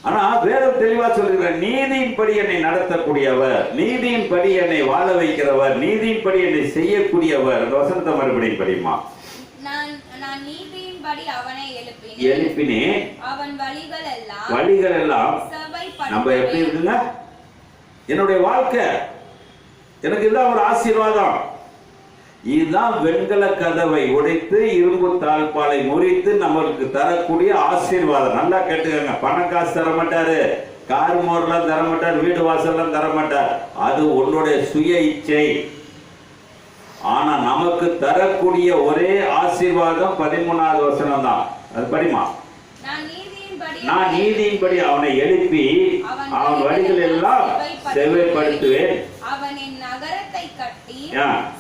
ஆனா வேதம் தெளிவா சொல்லுகிற, நீதியின்படி என்னை நடத்தக்கூடியவர், நீதியின்படி என்னை வாழ வைக்கிறவர், நீதியின்படி என்னை செய்யக்கூடியவர். அந்த வசனத்தை மறுபடியும் படியுமா? எழுப்பினேன், அவன் வழிகள் எல்லாம் நம்ம எப்படி இருக்குங்க? என்னுடைய வாழ்க்கை எனக்கு இதுதான் ஒரு ஆசீர்வாதம். இதுதான் வெண்கல கதவை உடைத்து இரும்பு தாழ்பாலை முறித்து நம்மளுக்கு தரக்கூடிய ஆசீர்வாதம். நல்லா கேட்டுக்கங்க. பணம் காசு தர மாட்டாரு, கார் மோர்லாம் தர மாட்டார், வீடு வாசல்லாம் தர மாட்டார். அது உன்னுடைய சுய இச்சை. ஆனா நமக்கு தரக்கூடிய ஒரே ஆசீர்வாதம் 13வது வசனம் தான். அது படிமா. நான் நீதியின்படி நான் நீதியின்படி அவனை எழுப்பி அவன் வழிகள் எல்லாம் செவ்வைப்படுத்துவேன். அவன் என் நகரத்தை கட்டி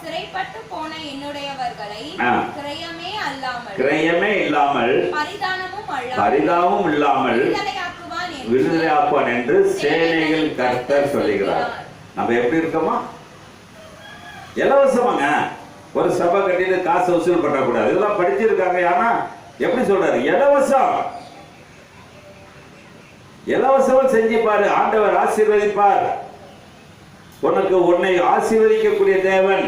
சிறைப்பட்டு போன என்னுடையவர்களை கிரயமே இல்லாமல் பரிதாபமும் இல்லாமல் விடுதலையாக்குவான் என்று சேனைகள் கர்த்தர் சொல்லுகிறார். நம்ம எப்படி இருக்கோமா? இலவசமாங்க. ஒரு சபை கட்டிட்டு காசு வசூல் பண்ணக்கூடாது. இதெல்லாம் படிச்சிருக்காங்க. ஆனா எப்படி சொல்றாரு? இலவசம். இலவசமா செஞ்சு பாரு, ஆண்டவர் ஆசீர்வதிப்பார். உனக்கு உன்னை ஆசீர்வதிக்கக்கூடிய தேவன்.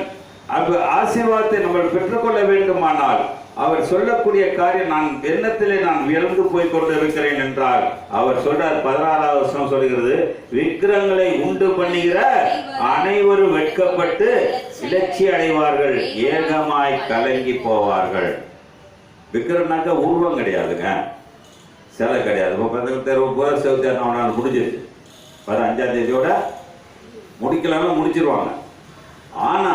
அப்ப ஆசீர்வாதத்தை நம்ம பெற்றுக்கொள்ள வேண்டுமானால் அவர் சொல்லக்கூடிய காரியம், நான் எண்ணத்திலே நான் விழுந்து போய் கொண்டிருக்கிறேன் என்றால் அவர் சொல்றார். 16வது வசனம் சொல்கிறது, விக்கிரங்களை உண்டு பண்ணுகிற அனைவரும் வெட்கப்பட்டு இலட்சி அடைவார்கள், ஏகமாய் கலங்கி போவார்கள். விக்கிரம்னாக்க உருவம் கிடையாதுங்க, சிலை கிடையாது. செவ்வாய் முடிஞ்சிருச்சு. 5ஆம் தேதியோட முடிக்கலாம்னு முடிச்சிருவாங்க. ஆனா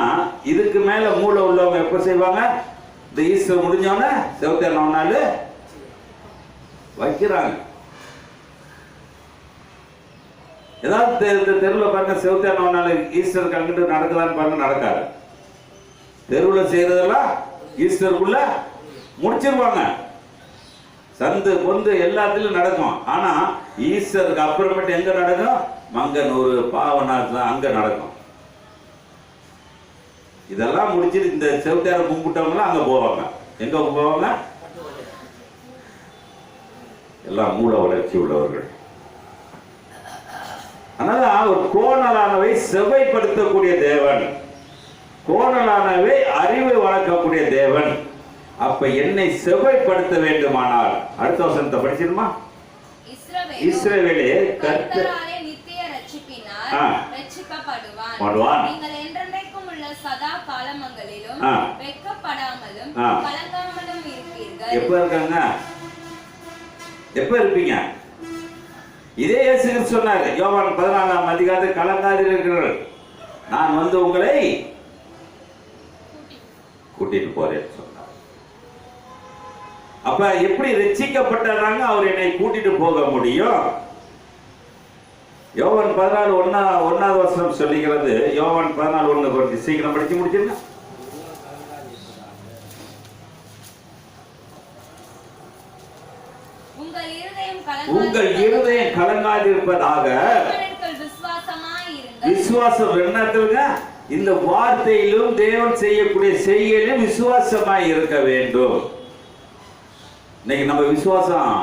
இதுக்கு மேல மூளை உள்ளவங்க எப்ப செய்வாங்க? இந்த ஈஸ்டர் முடிஞ்சோடனே செவ்வாய் வைக்கிறாங்க. ஏதாவது தெருவில் பாருங்க, செவ்வாய் ஈஸ்டர் கலந்துட்டு நடக்கலான்னு பாருங்க, நடக்காது. தெருவில் செய்யறதெல்லாம் ஈஸ்டருக்குள்ள முடிச்சிருவாங்க. சந்து பொந்து எல்லாத்திலும் நடக்கும். ஆனா ஈஸ்டருக்கு அப்புறமேட்டு எங்க நடக்கும்? மங்கனூர், பாவநாசம் அங்க நடக்கும். இதெல்லாம் முடிச்சுட்டு இந்த செவ்வாய் கும்பிட்டவங்க அங்க போவாங்க. எங்க போவாங்க? எல்லாம் மூல வளர்ச்சி உள்ளவர்கள். அதனால ஒரு கோணலானவை செவ்வாய்ப்படுத்தக்கூடிய தேவன், கோணலானவை அறிவை வளர்க்கக்கூடிய தேவன். அப்ப என்னை செவ்வாய்ப்படுத்த வேண்டுமானால் அடுத்த வசனத்தை படிச்சிருமா? இஸ்ரவேலே கர்த்தராலே நித்திய ரட்சிப்பினால் ரட்சிக்கப்படுவான். நீங்கள் என்றென்றைக்கும் உள்ள சதா காலமங்களிலும் வெட்கப்படாமலும் கலங்காமலும் இருப்பீர்கள். எப்ப இருக்காங்க? எப்ப இருப்பீங்க? இதே இயேசு கிறிஸ்து சொன்னார் யோவான் 14ஆம் அதிகாரத்தில், கலங்காதீர்கள், நான் வந்து உங்களை கூட்டிட்டு போறேன்னு சொன்னார். அப்ப எப்படி ரட்சிக்கப்பட்டாங்க? அவர் என்னை கூட்டிட்டு போக முடியும். யோவான் 14:1 வசனம் சொல்லுகிறது. யோவான் 14:1 கொஞ்சம் சீக்கிரம் படிச்சு முடிச்சிருங்க. உங்கள் இருதயம் கலங்காதிருப்பதாக. விசுவாசம் என்னத்துங்க? இந்த வார்த்தையிலும் தேவன் செய்யக்கூடிய செய்கையிலும் விசுவாசமாய் இருக்க வேண்டும். இன்னைக்கு நம்ம விசுவாசம்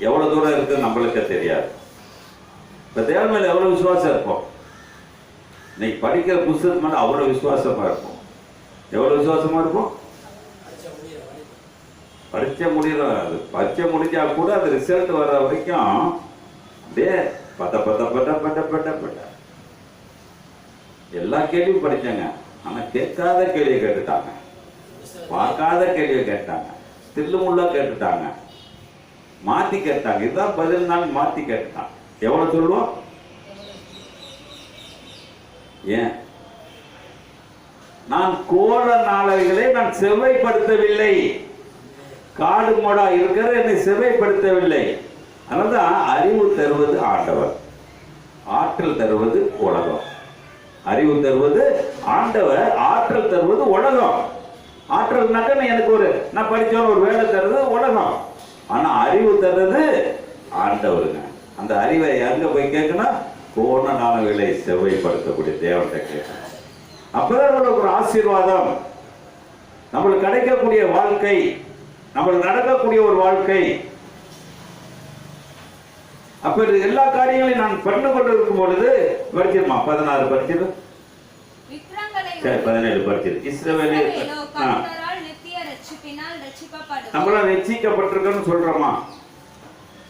எவ்வளவு தூரம் இருக்கு நம்மளுக்கு தெரியாது. இப்ப தேவன் மேல எவ்வளவு விசுவாசம் இருக்கும்? இன்னைக்கு படிக்கிற புத்தகத்து மேல அவ்வளவு விசுவாசமா இருக்கும். எவ்வளவு விசுவாசமா இருக்கும்? பரீட்சை முடியறது, பரீட்சை முடிஞ்சா கூட அது ரிசல்ட் வர்ற வரைக்கும் அப்படியே பட்ட பட்ட பட்ட பட்ட பட்ட பட்ட எல்லா கேள்வியும் படிச்சாங்க. ஆனா கேட்காத கேள்வியை கேட்டுட்டாங்க, பார்க்காத கேள்வியை கேட்டாங்க, தில்லுமுள்ளா கேட்டுட்டாங்க, மாத்தி கேட்டாங்க. இதுதான் 10 நாள் மாத்தி கேட்டுட்டாங்க. எவ்வளவு சொல்லுவோம்? ஏன்? நான் கோல நாளைகளை நான் செவ்வாய்ப்படுத்தவில்லை, காடு மோடா இருக்கிற என்னை செவ்வாய்ப்படுத்தவில்லை. அதனால்தான் அறிவு தருவது ஆண்டவர், ஆற்றல் தருவது உலகம். அறிவு தருவது ஆண்டவர், ஆற்றல் தருவது உலகம். ஆற்றல்னாக்க எனக்கு நான் படிச்சவன் ஒரு வேலை தருவது உலகம். ஆனா அறிவு தருவது ஆண்டவருங்க. அந்த அறிவை எங்க போய் கேட்கணும்? கோணலான வேலை செவ்வாய்ப்படுத்தக்கூடிய தேவன்கிட்ட கேட்கணும். அப்பதான் நம்மளுக்கு ஒரு ஆசீர்வாதம், நம்மளுக்கு கிடைக்கக்கூடிய வாழ்க்கை, நம்மளுக்கு நடக்கக்கூடிய ஒரு வாழ்க்கை. அப்ப எல்லா காரியங்களையும் நான் பண்ணு கொண்டு இருக்கும் பொழுது படிச்சிருமா? 16 படிச்சிரு, 17 படிச்சிரு. இஸ்ரவேலே நம்மளாம் ரட்சிக்கப்பட்டிருக்கோன்னு சொல்றோமா?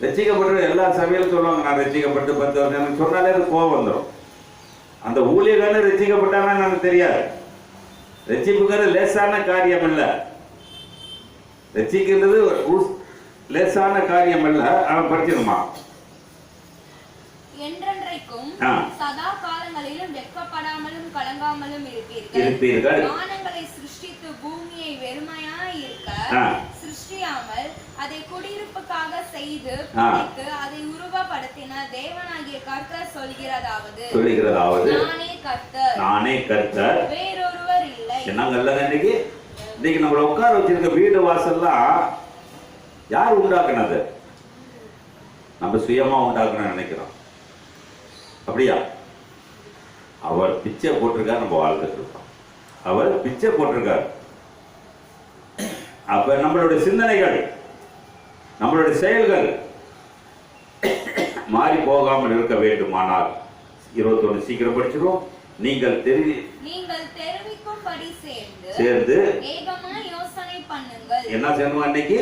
ரட்சிக்கப்பட்டு எல்லா சபையிலும் சொல்லுவாங்க, நான் ரட்சிக்கப்பட்டு 10 வருஷம். எனக்கு சொன்னாலே அது கோபம் வந்துடும். அந்த ஊழியர்களே ரட்சிக்கப்பட்டானா எனக்கு தெரியாது. ரட்சிப்புங்கிறது லேசான காரியம் இல்ல, ரட்சிக்கிறது லேசான காரியம் இல்ல. அவன் படிச்சிருமா? என்றென்றைக்கும் சதா காலங்களிலும் வெட்கப்படாமலும் கலங்காமலும் இருப்பீர்கள். வானங்களை சிருஷ்டித்து பூமியை வெறுமையாய் இருக்க சிருஷ்டியாமல் அதை குடியிருப்புக்காக செய்து படைத்து அதை உருவப்படுத்தின தேவனாகிய கர்த்தர் சொல்கிறதாவது நானே கர்த்தர் வேறொருவர் இல்லை. என்னங்கல்ல இன்னைக்கு நம்மள உட்கார வச்சிருக்க வீடு வாசல்லாம் யார் உண்டாக்குனது? நம்ம சுயமா உண்டாக்கணும்னு நினைக்கிறோம். அப்படியா? அவர் பிச்சை போட்டிருக்கார், நம்ம வாழ்ந்துட்டு இருக்கோம். அவர் பிச்சை போட்டிருக்கார். அப்ப நம்மளுடைய சிந்தனைகள், நம்மளுடைய செயல்கள் மாறி போகாமல் இருக்க வேண்டுமானால் 21 சீக்கிரம் படிச்சிருவோம். நீங்கள் தெரிவிக்கும்படி சேர்ந்து ஏகமாய் யோசனை பண்ணுங்கள். என்ன செய்யணும்? அன்னைக்கு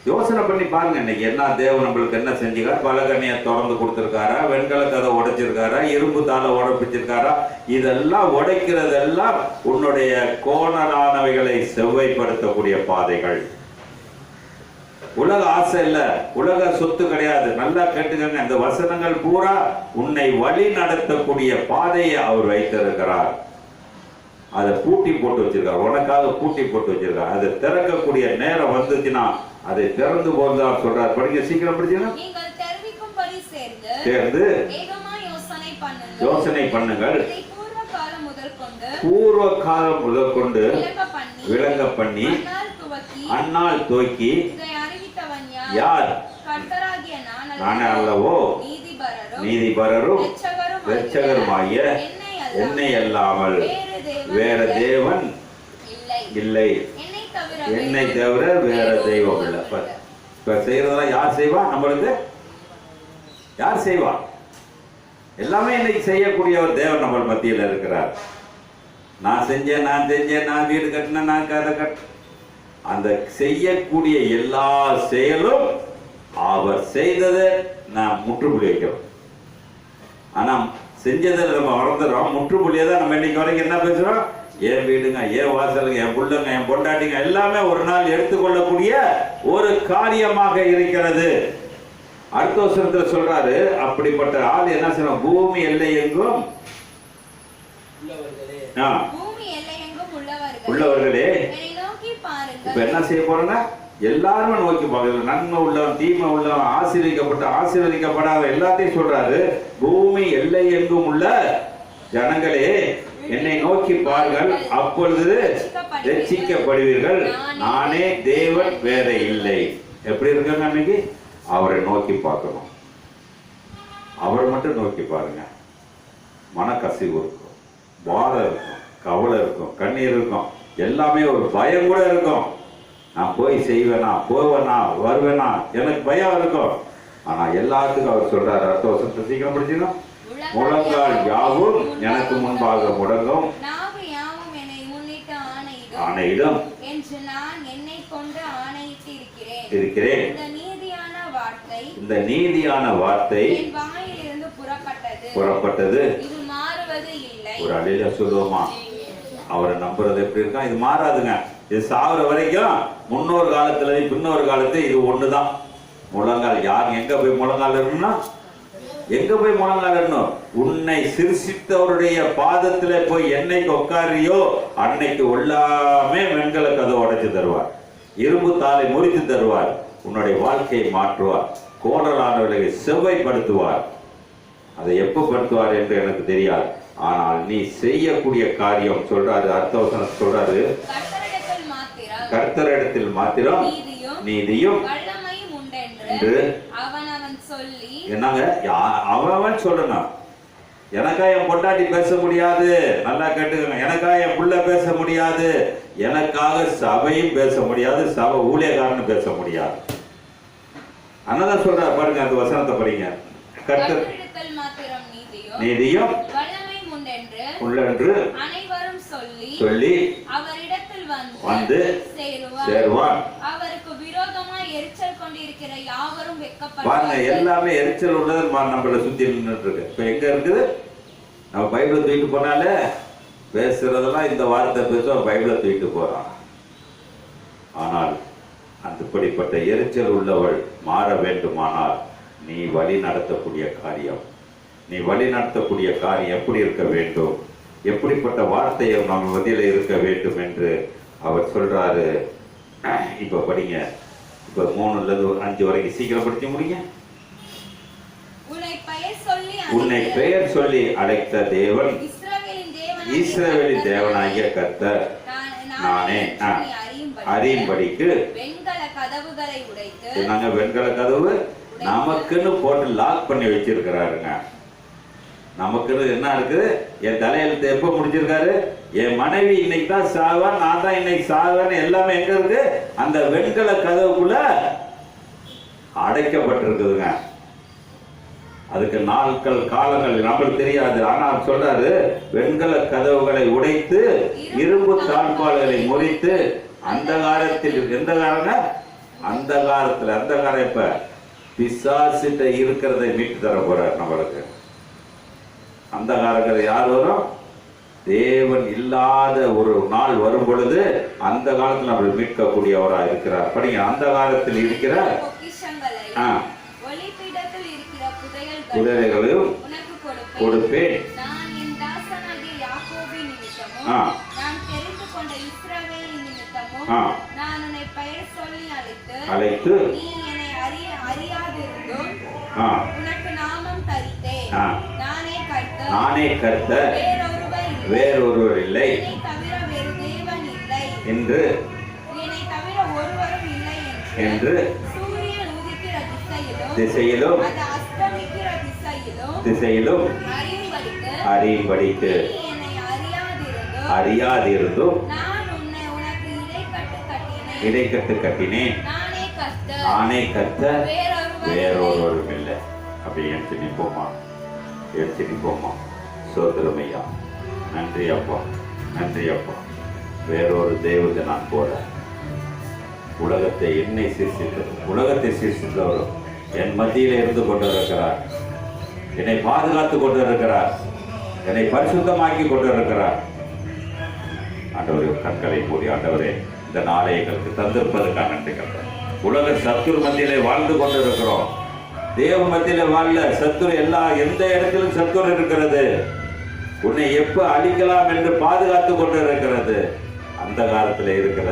யோசனை பண்ணி பாருங்க. இன்னைக்கு என்ன தேவன் நம்மளுக்கு என்ன செஞ்சுக்காரு? பலகண்ணியை திறந்து கொடுத்திருக்காரா? வெண்கல கதை உடைச்சிருக்காரா? இரும்பு தாளை உடைப்பிச்சிருக்காரா? இதெல்லாம் உடைக்கிறதெல்லாம் உன்னுடைய கோணலானவைகளை செவ்வைப்படுத்தக்கூடிய பாதைகள். உலக ஆசை இல்ல, உலக சொத்து கிடையாது. நல்லா கேட்டுக்கங்க. இந்த வசனங்கள் பூரா உன்னை வழி நடத்தக்கூடிய பாதையை அவர் வைத்திருக்கிறார். அதை பூட்டி போட்டு வச்சிருக்கார், உனக்காக பூட்டி போட்டு வச்சிருக்கார். அதை திறக்கக்கூடிய நேரம் வந்துச்சுன்னா அதை திறந்து போதுதான் சொல்றார். படிக்க சீக்கிரம் படிச்சுங்க. சேர்ந்து யோசனை பண்ணுங்கள். பூர்வ காலம் முதல் கொண்டு விளங்க பண்ணி அந்நாள் துவக்கி யார்? நானே அல்லவோ நீதிபரரும் இரட்சகருமாகிய என்னை அல்லாமல் வேற தேவன் இல்லை, என்னை தவிர வேற தெய்வம் இல்லை. இப்ப செய்யறதெல்லாம் யார் செய்வா? நம்மளுக்கு யார் செய்வா? எல்லாமே இன்னைக்கு செய்யக்கூடியவர் தேவன் நம்ம மத்தியில் இருக்கிறார். நான் செஞ்சேன், நான் வீடு கட்டினேன், நான் கதை கட்ட, அந்த செய்யக்கூடிய எல்லா செயலும் அவர் செய்ததை நான் முற்றுப்புள்ளி வைக்கிறோம். ஆனா செஞ்சதை நம்ம மறந்துடுறோம். முற்றுப்புள்ளியை தான் நம்ம இன்னைக்கு வரைக்கும் என்ன பேசுறோம்? என் வீடுங்க, என் வாசலுங்க, என் புள்ளைங்க, என் பொண்டாட்டிங்க எல்லாமே ஒரு நாள் எடுத்துக்கொள்ளக்கூடிய ஒரு காரியமாக இருக்கிறது. அடுத்த வருஷத்துல சொல்றாரு, அப்படிப்பட்ட ஆள் என்ன செய்யணும்? பூமி எல்லை எங்கும் உள்ளவர்களே இப்ப என்ன செய்ய போறேன்னா எல்லாருமே நோக்கி பார்க்கல. நன்மை உள்ளவன், தீமை உள்ளவன், ஆசீர்வதிக்கப்படாத எல்லாத்தையும் சொல்றாரு. பூமி எல்லை எங்கும் உள்ள ஜனங்களே என்னை நோக்கி பாருங்கள், அப்பொழுது ரட்சிக்கப்படுவீர்கள். நானே தேவன், வேற இல்லை. எப்படி இருக்காங்க? அன்னைக்கு அவரை நோக்கி பார்க்கணும். அவரை மட்டும் நோக்கி பாருங்க. மனக்கசிவு இருக்கும், வாரம் இருக்கும், கவலை இருக்கும், கண்ணீர் இருக்கும், எல்லாமே ஒரு பயம் கூட இருக்கும். நான் போய் செய்வேனா, போவேனா, வருவேனா, எனக்கு பயம் இருக்கும். ஆனா எல்லாத்துக்கும் அவர் சொல்றாரு. அடுத்த வருஷம் சீக்கிரம் படிச்சுக்கணும். முழங்கால் யாவும் எனக்கு முன்பாக முடங்கும், ஆணையிடும் இருக்கிறேன். இந்த நீதியான வார்த்தை புறப்பட்டது. ஒரு அழில சொல்லுவோமா? அவரை நம்புறது எப்படி இருக்கா? இது மாறாதுங்க. இது சாகுற வரைக்கும் முன்னொரு காலத்துல பின்னொரு காலத்துல இது ஒண்ணுதான். முழங்கால் யார் எங்க போய் முழங்கால் இருக்கணும்னா, எங்க போய் முழங்கால் இருக்கணும்? உன்னை சிருஷ்டித்தவருடைய பாதத்துல போய் என்னைக்கு உட்காரியோ அன்னைக்கு எல்லாமே வெண்கல கதை உடைச்சு தருவார், இரும்பு தாளை முறித்து தருவார், உன்னுடைய வாழ்க்கையை மாற்றுவார், கோணலானவர்களை செவ்வைப்படுத்துவார். அதை எப்ப படுத்துவார் என்று எனக்கு தெரியாது. ஆனால் நீ செய்யக்கூடிய காரியம் சொல்றாரு. அடுத்த வசனம் சொல்றாரு, கர்த்தரிடத்தில் மாத்திரம் நீதியும் என்று என்னங்க அவன் சொல்லணும். எனக்கா என் பொண்டாட்டி பேச முடியாது, நல்லா கேட்டுக்கோங்க. எனக்கா என் புள்ள பேச முடியாது, எனக்காக சபையும் பேச முடியாது, சபை ஊழியக்காரன்னு பேச முடியாது. அண்ணதான் சொல்ற பாருங்க, அந்த வசனத்தை படிங்க. கர்த்தரிடத்தில் மாத்திரம் நீதியும் உள்ளென்று அனைவரும் சொல்லி அவரிடத்தில் வந்து சேருவான். அவருக்கு விரோதமாய் எரிச்சல் கொண்டிருக்கிற யாவரும் வெட்கப்படுவார்கள். பாருங்க, எல்லாமே எரிச்சல் உள்ளது நம்மள சுத்தி நின்னுட்டு இருக்கு. இப்ப எங்க இருக்குது? நம்ம பைபிளை தூக்கிட்டு போனாலே பேசுறதெல்லாம் இந்த வார்த்தை பேசுவோம், பைபிளை தூக்கிட்டு போறான். ஆனால் அப்படிப்பட்ட எரிச்சல் உள்ளவள் மாற வேண்டுமானால் நீ வழி நடத்தக்கூடிய காரியம் எப்படி இருக்க வேண்டும், எப்படிப்பட்ட வார்த்தையை நம்ம மத்தியில இருக்க வேண்டும் என்று அவர் சொல்றாரு. இப்ப படிங்க. இப்ப 3ல இருந்து 5 வரைக்கும் சீக்கிரம் படிச்சு முடிங்க. உன்னை பெயர் சொல்லி அழைத்த தேவன் இஸ்ரவேலின் தேவனாகிய கர்த்தர் நானே. அறியும்படிக்கு நாங்க வெண்கல கதவு நமக்குன்னு போட்டு லாக் பண்ணி வச்சிருக்கிறாருங்க. நமக்குன்னு என்ன இருக்குது? என் தலையெழுத்து எப்ப முடிச்சிருக்காரு? என் மனைவி இன்னைக்கு தான் சாவா, நான் தான் இன்னைக்கு சாவேன்னு எல்லாமே எங்க இருக்கு? அந்த வெண்கல கதவுக்குள்ள அடைக்கப்பட்டிருக்குதுங்க. அதுக்கு நாட்கள் காலங்கள் நம்மளுக்கு தெரியாது. ஆனால் சொல்றாரு, வெண்கல கதவுகளை உடைத்து இரும்பு தாழ்பால்களை முறித்து அந்தகாரத்தில், எந்த காரங்க? அந்தகாரத்தில், அந்தகாரம் இப்ப பிசாசிட்ட இருக்கிறதை மீட்டு தர போறார் நம்மளுக்கு. அந்தகாரங்கள் யார் வரும்? தேவன் இல்லாத ஒரு நாள் வரும் பொழுது அந்த காலத்தில் நம்மளை மீட்கக்கூடியவரா இருக்கிறார். படிங்க. அந்த காலத்தில் இருக்கிற புதையல்களையும் கொடுப்பேன். அழைத்து நானே கர்த்தர், வேறொருவர் இல்லை என்று திசையிலும் அறியும்படிக்கு அறியாதிருந்தும் இடைக்கட்டு கட்டினேன். நானே கர்த்தர், வேறொருவரும் இல்லை. அப்படி எடுத்து நிற்போமா? எடுத்து நிற்போமா? சோதரமையா, நன்றி அப்பா, நன்றி அப்பா. வேறொரு தெய்வத்தை நான் போல உலகத்தை என்னை சீர்சித்தது, உலகத்தை சீர்சித்தவரும் என் மத்தியில இருந்து கொண்டிருக்கிறார். என்னை பாதுகாத்து கொண்டிருக்கிறார். என்னை பரிசுத்தமாக்கி கொண்டிருக்கிறார். ஆண்டவரே, கண்களை மூடி ஆண்டவரே, இந்த நாளை எங்களுக்கு தந்திருப்பதற்காக நன்றி கர்த்தர். உலக சத்துரு மத்தியிலே வாழ்ந்து கொண்டிருக்கிறோம். தேவ மத்தியில வாழல. சத்துரு எந்த இடத்திலும் சத்துரு இருக்கிறது. உன்னை எப்ப அழிக்கலாம் என்று பாதுகாத்து கொண்டு இருக்கிறது. அந்த காலத்துல இருக்கிற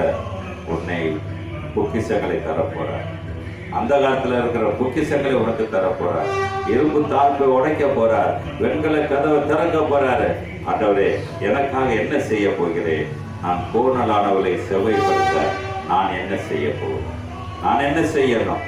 உன்னை பொக்கிஷங்களை தரப்போறார். அந்த காலத்துல இருக்கிற பொக்கிஷங்களை உனக்கு தரப்போறார். இரும்பு தாழ்ப்பை உடைக்க போறார். வெண்கல கதவை திறக்க போறாரு. ஆண்டவரே, எனக்காக என்ன செய்ய போகிறேன்? நான் கோணலானவளை செவ்வைப்படுத்த நான் என்ன செய்ய போகிறேன்? நான் என்ன செய்யணும்?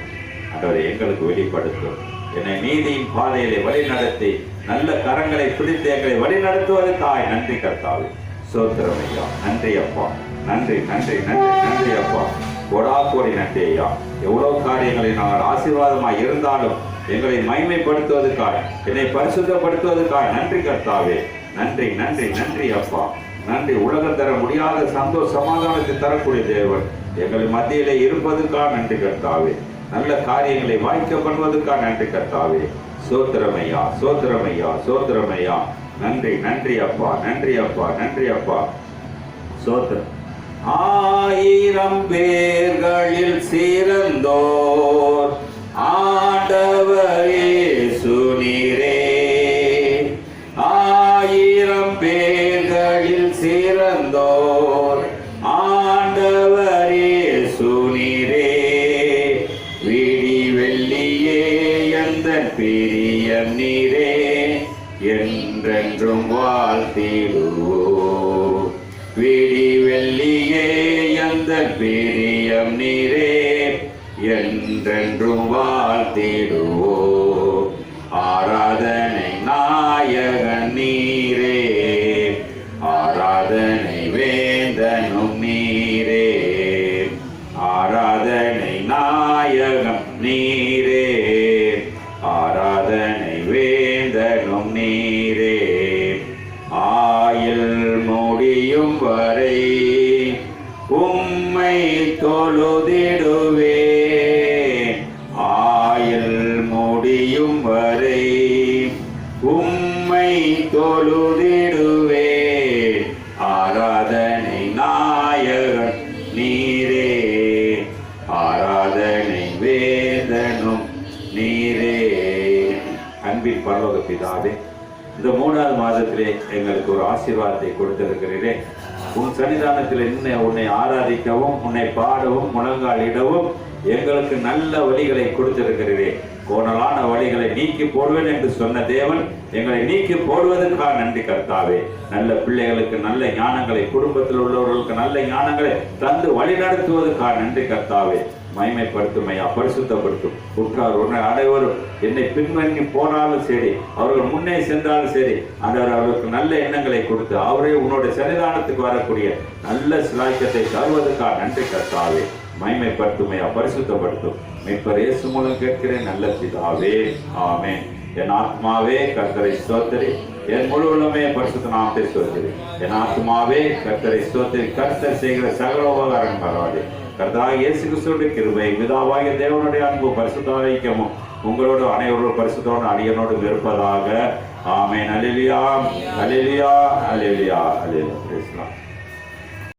ஆண்டவரே, எங்களுக்கு வெளிப்படுத்தும். என்னை நீதியின் பாதையிலே வழி நடத்தி நல்ல கரங்களை பிடித்து எங்களை வழி நடத்துவதற்காய் நன்றி கர்த்தாவே. சோத்திரம் ஐயா, நன்றி அப்பா, நன்றி நன்றி நன்றி நன்றி அப்பா. கோடா கோடி நன்றி ஐயா. எவ்வளவு காரியங்களை நாங்கள் ஆசீர்வாதமாய் இருந்தாலும் எங்களை மகிமைப்படுத்துவதற்காக, என்னை பரிசுத்தப்படுத்துவதற்காக நன்றி கர்த்தாவே. நன்றி நன்றி நன்றி அப்பா, நன்றி. உலகம் தர முடியாத சந்தோஷ சமாதானத்தை தரக்கூடிய தேவன் எங்கள் மத்தியிலே இருப்பதற்காக நன்றி கர்த்தாவே. நல்ல காரியங்களை வாய்க்க பண்ணுவதற்காக நன்றி கர்த்தாவே. சோத்திரமையா, சோத்திரமையா, சோத்திரமையா. நன்றி நன்றி அப்பா, நன்றி அப்பா, நன்றி அப்பா. சோத்திரம். 1000 பேர்களில் சிறந்தோர் ஆண்டவர் இயேசு நீரே. 1000 பேர்களில் சிறந்தோர் ஆண்டவர் இயேசு நீரே. விடி வெள்ளியே எந்தன் பிரியம் நீரே, என்றென்றும் வாழ்த்திடுவோம். விடி வெள்ளியே எந்தன் பிரியம் நீரே, என்றென்றும் வாழ்த்திடுவோம். ஆராதனை நாயகன் நீரே, ஆராதனை வேந்தனும் நீரே. ஆராதனை நாயகம் நீரே, ஆராதனை வேந்தனும் நீரே. ஆயுள் முடியும் வரை உம்மை தொழுதிடுவேன். ஆயுள் முடியும் வரை உம்மை தொழுதிடுவேன். ஆராதனை நாயகன் நீரே, ஆராதனை வேதனும் நீரே. அன்பின் பரலோக பிதாவே, இந்த 3வது மாதத்திலே எங்களுக்கு ஒரு ஆசீர்வாதத்தை கொடுத்திருக்கிறீரே. உன் சன்னிதானத்தில் உன்னை ஆராதிக்கவும், உன்னை பாடவும், முழங்காலிடவும் எங்களுக்கு நல்ல வழிகளை கொடுத்திருக்கிறீரே. கோணலான வழிகளை நீக்கி போடுவேன் என்று சொன்ன தேவன் எங்களை நீக்கி போடுவதற்காக நன்றி கர்த்தாவே. நல்ல பிள்ளைகளுக்கு நல்ல ஞானங்களை, குடும்பத்தில் உள்ளவர்களுக்கு நல்ல ஞானங்களை தந்து வழி நடத்துவதற்காக நன்றி கர்த்தாவே. மகிமைப்படுத்தும் ஐயா, பரிசுத்தப்படுத்தும். உற்றார் உன்னை அனைவரும் என்னை பின்வங்கி போனாலும் சரி, அவர்கள் முன்னே சென்றாலும் சரி, அவர்களுக்கு நல்ல எண்ணங்களை கொடுத்து அவரே உன்னுடைய சன்னிதானத்துக்கு வரக்கூடிய நல்ல சிலாக்கியத்தை தருவதற்காக நன்றி கர்த்தாவே. மகிமைப்படுத்தும் ஐயா, பரிசுத்தப்படுத்தும். மீட்பர் இயேசு மூலம் கேட்கிறேன் நல்ல பிதாவே, ஆமென். என் ஆத்மாவே கர்த்தரை ஸ்தோத்திரி, என் முழு உள்ளமே பரிசுத்த நாமத்தை ஸ்தோத்திரி. என் ஆத்மாவே கர்த்தரை ஸ்தோத்திரி. கர்த்தர் செய்கிற சகல உபகாரம் பரவாது. கர்த்தராகிய இயேசு கிறிஸ்துவின் கிருபை, பிதாவாகிய தேவனுடைய அன்பு, பரிசுத்த ஐக்கியமும் உங்களோடு அனைவரோடு பரிசுத்தோடு அடியனோடு இருப்பதாக. ஆமென். அல்லேலூயா, அல்லேலூயா, அல்லேலூயா, அல்லேலூயா.